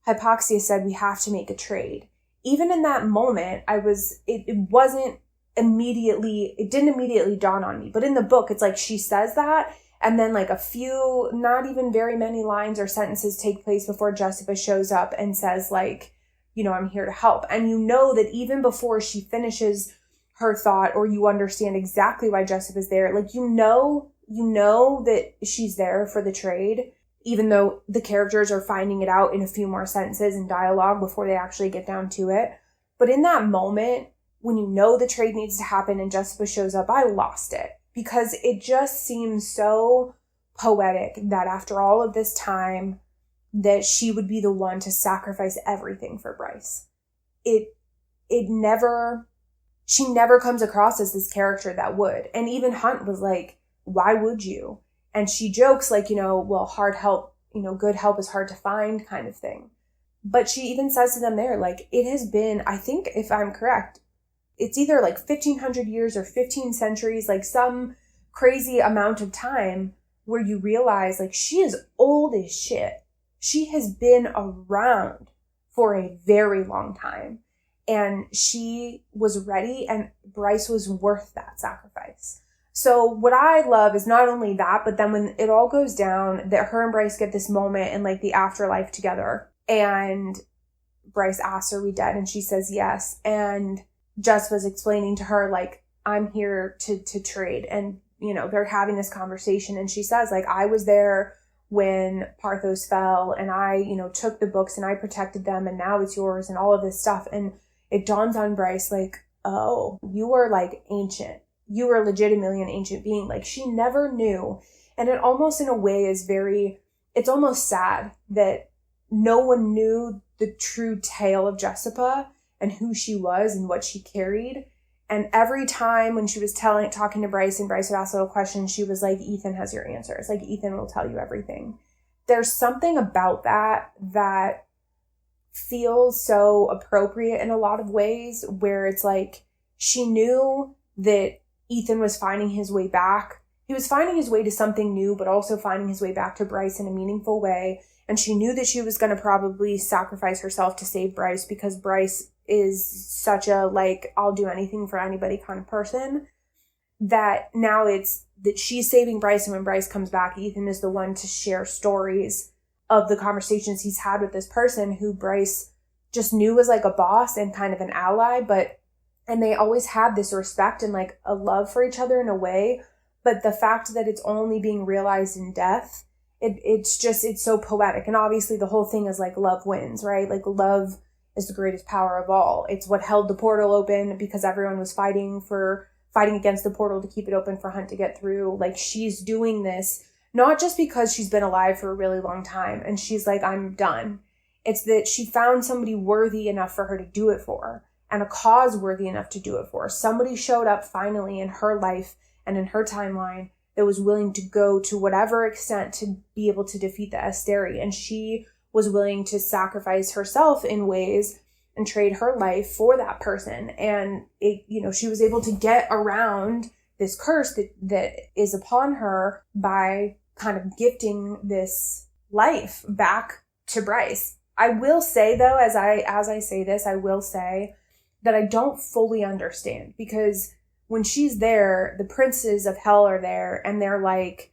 Hypoxia said we have to make a trade, even in that moment, it didn't immediately dawn on me. But in the book, it's like she says that, and then like a few, not even very many lines or sentences take place before Jessica shows up and says like, I'm here to help. And you know that even before she finishes her thought, or you understand exactly why Jessica's there, like you know that she's there for the trade, even though the characters are finding it out in a few more sentences and dialogue before they actually get down to it. But in that moment, when you know the trade needs to happen and Jessica shows up, I lost it, because it just seems so poetic that after all of this time that she would be the one to sacrifice everything for Bryce. She never comes across as this character that would. And even Hunt was like, why would you? And she jokes like, well, hard help, good help is hard to find kind of thing. But she even says to them there, like, it has been, I think if I'm correct, it's either like 1500 years or 15 centuries, like some crazy amount of time where you realize like she is old as shit. She has been around for a very long time. And she was ready, and Bryce was worth that sacrifice. So what I love is not only that, but then when it all goes down, that her and Bryce get this moment in like the afterlife together. And Bryce asks, are we dead? And she says yes. And Jessica's explaining to her, like, I'm here to trade. And, they're having this conversation. And she says, like, I was there when Parthos fell, and I, took the books and I protected them, and now it's yours, and all of this stuff. And it dawns on Bryce, like, oh, you were like ancient. You were legitimately an ancient being. Like, she never knew. And it almost in a way is it's almost sad that no one knew the true tale of Jessica and who she was and what she carried. And every time when she was talking to Bryce and Bryce would ask little questions, she was like, Ethan has your answers. Like, Ethan will tell you everything. There's something about that feels so appropriate in a lot of ways, where it's like she knew that Ethan was finding his way back. He was finding his way to something new, but also finding his way back to Bryce in a meaningful way. And she knew that she was going to probably sacrifice herself to save Bryce, because Bryce is such a, like, I'll do anything for anybody kind of person, that now it's that she's saving Bryce. And when Bryce comes back, Ethan is the one to share stories of the conversations he's had with this person who Bryce just knew was like a boss and kind of an ally, and they always had this respect and like a love for each other in a way. But the fact that it's only being realized in death, it's so poetic. And obviously the whole thing is like love wins, right? Like love is the greatest power of all. It's what held the portal open, because everyone was fighting against the portal to keep it open for Hunt to get through. Like, she's doing this not just because she's been alive for a really long time and she's like, I'm done. It's that she found somebody worthy enough for her to do it for, and a cause worthy enough to do it for. Somebody showed up finally in her life and in her timeline that was willing to go to whatever extent to be able to defeat the Asteri. And she was willing to sacrifice herself in ways and trade her life for that person. And she was able to get around this curse that is upon her by kind of gifting this life back to Bryce. I will say, though, as I say this, I will say that I don't fully understand, because when she's there, the princes of hell are there, and they're like,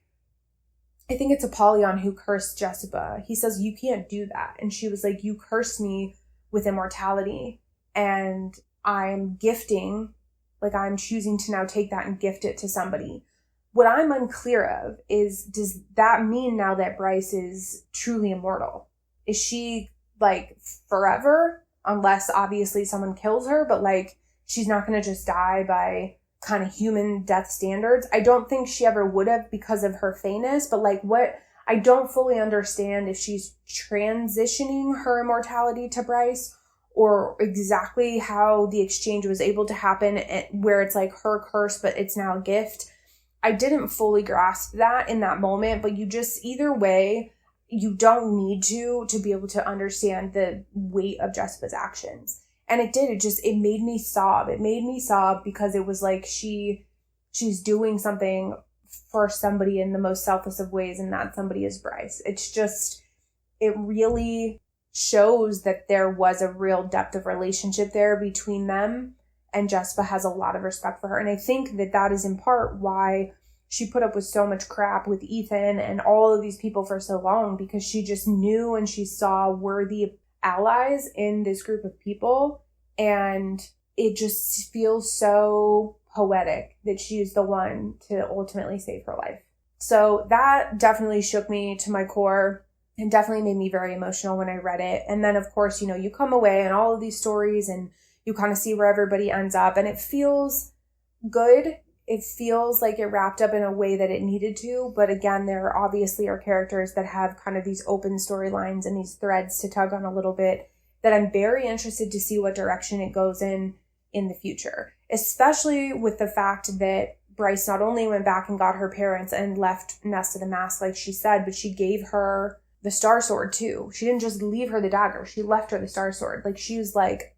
I think it's Apollyon who cursed Jessica. He says, you can't do that. And she was like, you cursed me with immortality, and I'm choosing to now take that and gift it to somebody. What I'm unclear of is, does that mean now that Bryce is truly immortal? is she like forever? Unless obviously someone kills her, but like she's not going to just die by kind of human death standards. I don't think she ever would have because of her fayness, but like what I don't fully understand if she's transitioning her immortality to Bryce or exactly how the exchange was able to happen where it's like her curse, but it's now a gift. I didn't fully grasp that in that moment, but you just, either way, you don't need to be able to understand the weight of Jessica's actions. And it did. It made me sob. It made me sob because it was like she's doing something for somebody in the most selfless of ways, and that somebody is Bryce. It really shows that there was a real depth of relationship there between them, and Jessica has a lot of respect for her. And I think that is in part why she put up with so much crap with Ethan and all of these people for so long, because she just knew and she saw worthy allies in this group of people. And it just feels so poetic that she is the one to ultimately save her life. So that definitely shook me to my core and definitely made me very emotional when I read it. And then, of course, you come away and all of these stories and you kind of see where everybody ends up, and it feels good. It feels like it wrapped up in a way that it needed to. But again, there obviously are characters that have kind of these open storylines and these threads to tug on a little bit that I'm very interested to see what direction it goes in the future, especially with the fact that Bryce not only went back and got her parents and left Nesta the mask like she said, but she gave her the Star Sword too. She didn't just leave her the dagger. She left her the Star Sword. Like, she was like,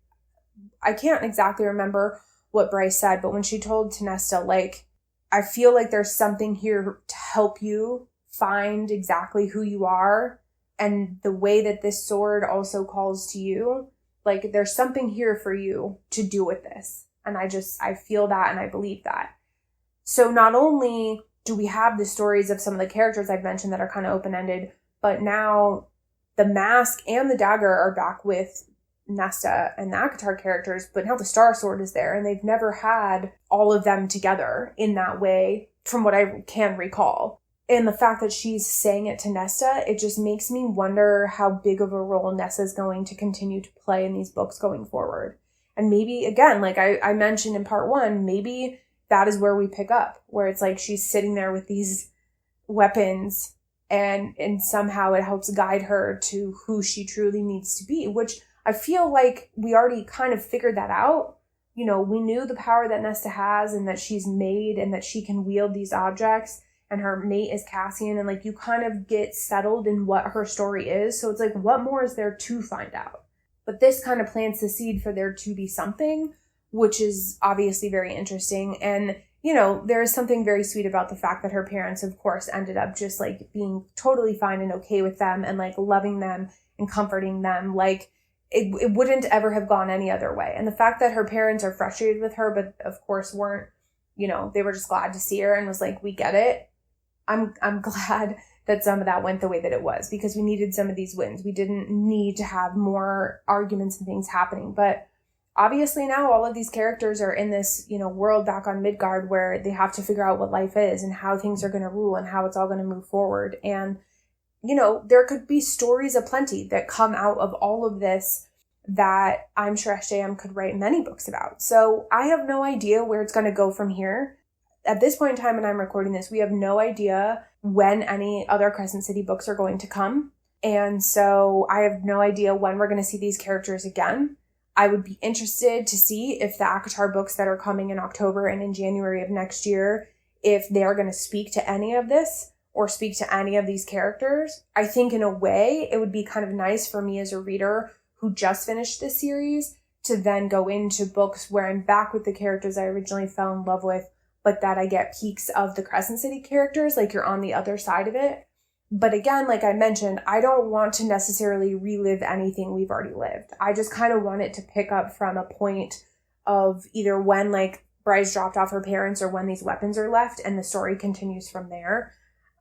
I can't exactly remember what Bryce said, but when she told to Nesta, like, I feel like there's something here to help you find exactly who you are, and the way that this sword also calls to you, like, there's something here for you to do with this. And I feel that and I believe that. So not only do we have the stories of some of the characters I've mentioned that are kind of open-ended, but now the mask and the dagger are back with Nesta and the ACOTAR characters, but now the Star Sword is there, and they've never had all of them together in that way from what I can recall. And the fact that she's saying it to Nesta, it just makes me wonder how big of a role Nesta is going to continue to play in these books going forward. And maybe, again, like I mentioned in part 1, maybe that is where we pick up, where it's like she's sitting there with these weapons and somehow it helps guide her to who she truly needs to be, which I feel like we already kind of figured that out. We knew the power that Nesta has and that she's made and that she can wield these objects, and her mate is Cassian, and like you kind of get settled in what her story is. So it's like, what more is there to find out? But this kind of plants the seed for there to be something, which is obviously very interesting. And, there is something very sweet about the fact that her parents, of course, ended up just like being totally fine and okay with them and like loving them and comforting them. Like, it wouldn't ever have gone any other way. And the fact that her parents are frustrated with her, but of course weren't, they were just glad to see her and was like, we get it. I'm glad that some of that went the way that it was, because we needed some of these wins. We didn't need to have more arguments and things happening. But obviously now all of these characters are in this, world back on Midgard where they have to figure out what life is and how things are going to rule and how it's all going to move forward. And, there could be stories aplenty that come out of all of this that I'm sure SJM could write many books about. So I have no idea where it's going to go from here. At this point in time when I'm recording this, we have no idea when any other Crescent City books are going to come. And so I have no idea when we're going to see these characters again. I would be interested to see if the ACOTAR books that are coming in October and in January of next year, if they are going to speak to any of this or speak to any of these characters. I think in a way it would be kind of nice for me as a reader who just finished this series to then go into books where I'm back with the characters I originally fell in love with, but that I get peeks of the Crescent City characters, like you're on the other side of it. But again, like I mentioned, I don't want to necessarily relive anything we've already lived. I just kind of want it to pick up from a point of either when like Bryce dropped off her parents or when these weapons are left, and the story continues from there.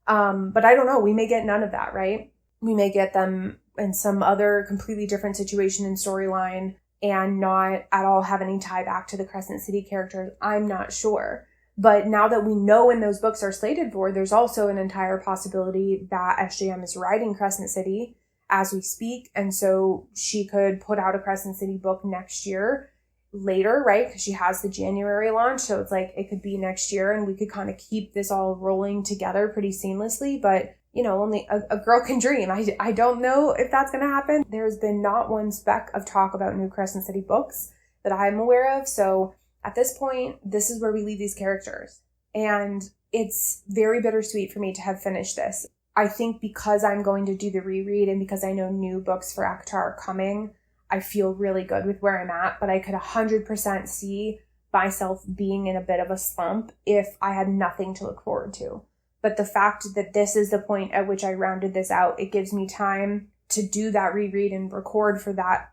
But I don't know. We may get none of that, right? We may get them in some other completely different situation and storyline and not at all have any tie back to the Crescent City characters. I'm not sure. But now that we know when those books are slated for, there's also an entire possibility that SJM is writing Crescent City as we speak. And so she could put out a Crescent City book next year later, right? Because she has the January launch. So it's like it could be next year and we could kind of keep this all rolling together pretty seamlessly. But, you know, only a girl can dream. I don't know if that's going to happen. There's been not one speck of talk about new Crescent City books that I'm aware of. So at this point, this is where we leave these characters. And it's very bittersweet for me to have finished this. I think because I'm going to do the reread and because I know new books for ACOTAR are coming, I feel really good with where I'm at, but I could 100% see myself being in a bit of a slump if I had nothing to look forward to. But the fact that this is the point at which I rounded this out, it gives me time to do that reread and record for that,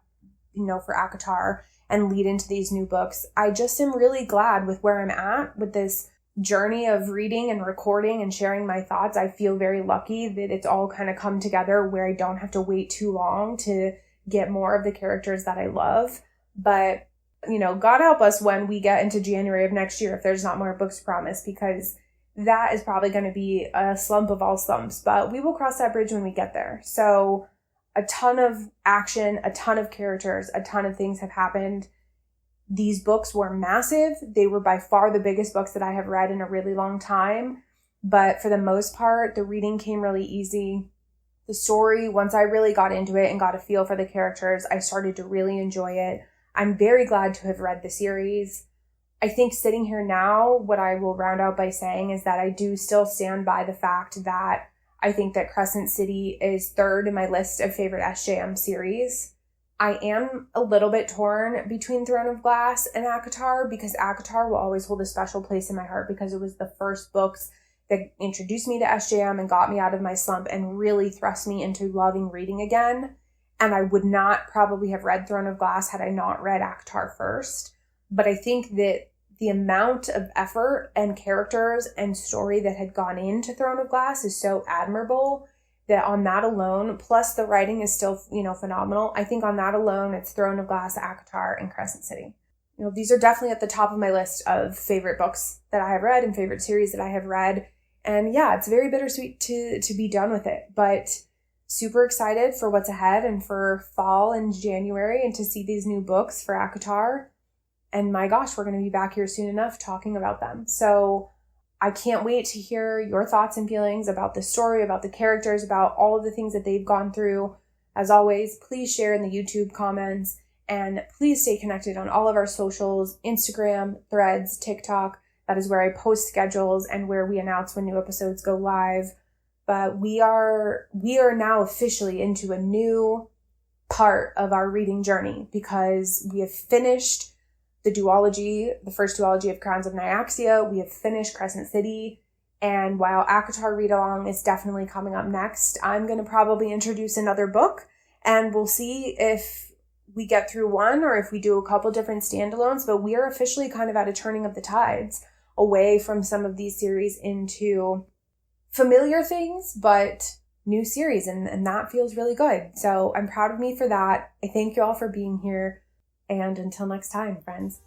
you know, for ACOTAR and lead into these new books. I just am really glad with where I'm at with this journey of reading and recording and sharing my thoughts. I feel very lucky that it's all kind of come together where I don't have to wait too long to get more of the characters that I love. But, you know, God help us when we get into January of next year if there's not more books promised, because that is probably going to be a slump of all slumps. But we will cross that bridge when we get there. So a ton of action, a ton of characters, a ton of things have happened. These books were massive. They were by far the biggest books that I have read in a really long time. But for the most part, the reading came really easy. The story, once I really got into it and got a feel for the characters, I started to really enjoy it. I'm very glad to have read the series. I think sitting here now, what I will round out by saying is that I do still stand by the fact that I think that Crescent City is third in my list of favorite SJM series. I am a little bit torn between Throne of Glass and ACOTAR because ACOTAR will always hold a special place in my heart because it was the first books that introduced me to SJM and got me out of my slump and really thrust me into loving reading again. And I would not probably have read Throne of Glass had I not read ACOTAR first. But I think that the amount of effort and characters and story that had gone into Throne of Glass is so admirable that on that alone, plus the writing is still, you know, phenomenal. I think on that alone, it's Throne of Glass, ACOTAR, and Crescent City. You know, these are definitely at the top of my list of favorite books that I have read and favorite series that I have read. And yeah, it's very bittersweet to be done with it, but super excited for what's ahead and for fall and January and to see these new books for ACOTAR. And my gosh, we're going to be back here soon enough talking about them. So I can't wait to hear your thoughts and feelings about the story, about the characters, about all of the things that they've gone through. As always, please share in the YouTube comments and please stay connected on all of our socials, Instagram, Threads, TikTok. That is where I post schedules and where we announce when new episodes go live. But we are now officially into a new part of our reading journey because we have finished the duology, the first duology of Crowns of Nyaxia. We have finished Crescent City. And while ACOTAR Read Along is definitely coming up next, I'm going to probably introduce another book and we'll see if we get through one or if we do a couple different standalones. But we are officially kind of at a turning of the tides away from some of these series into familiar things, but new series. And that feels really good. So I'm proud of me for that. I thank you all for being here. And until next time, friends.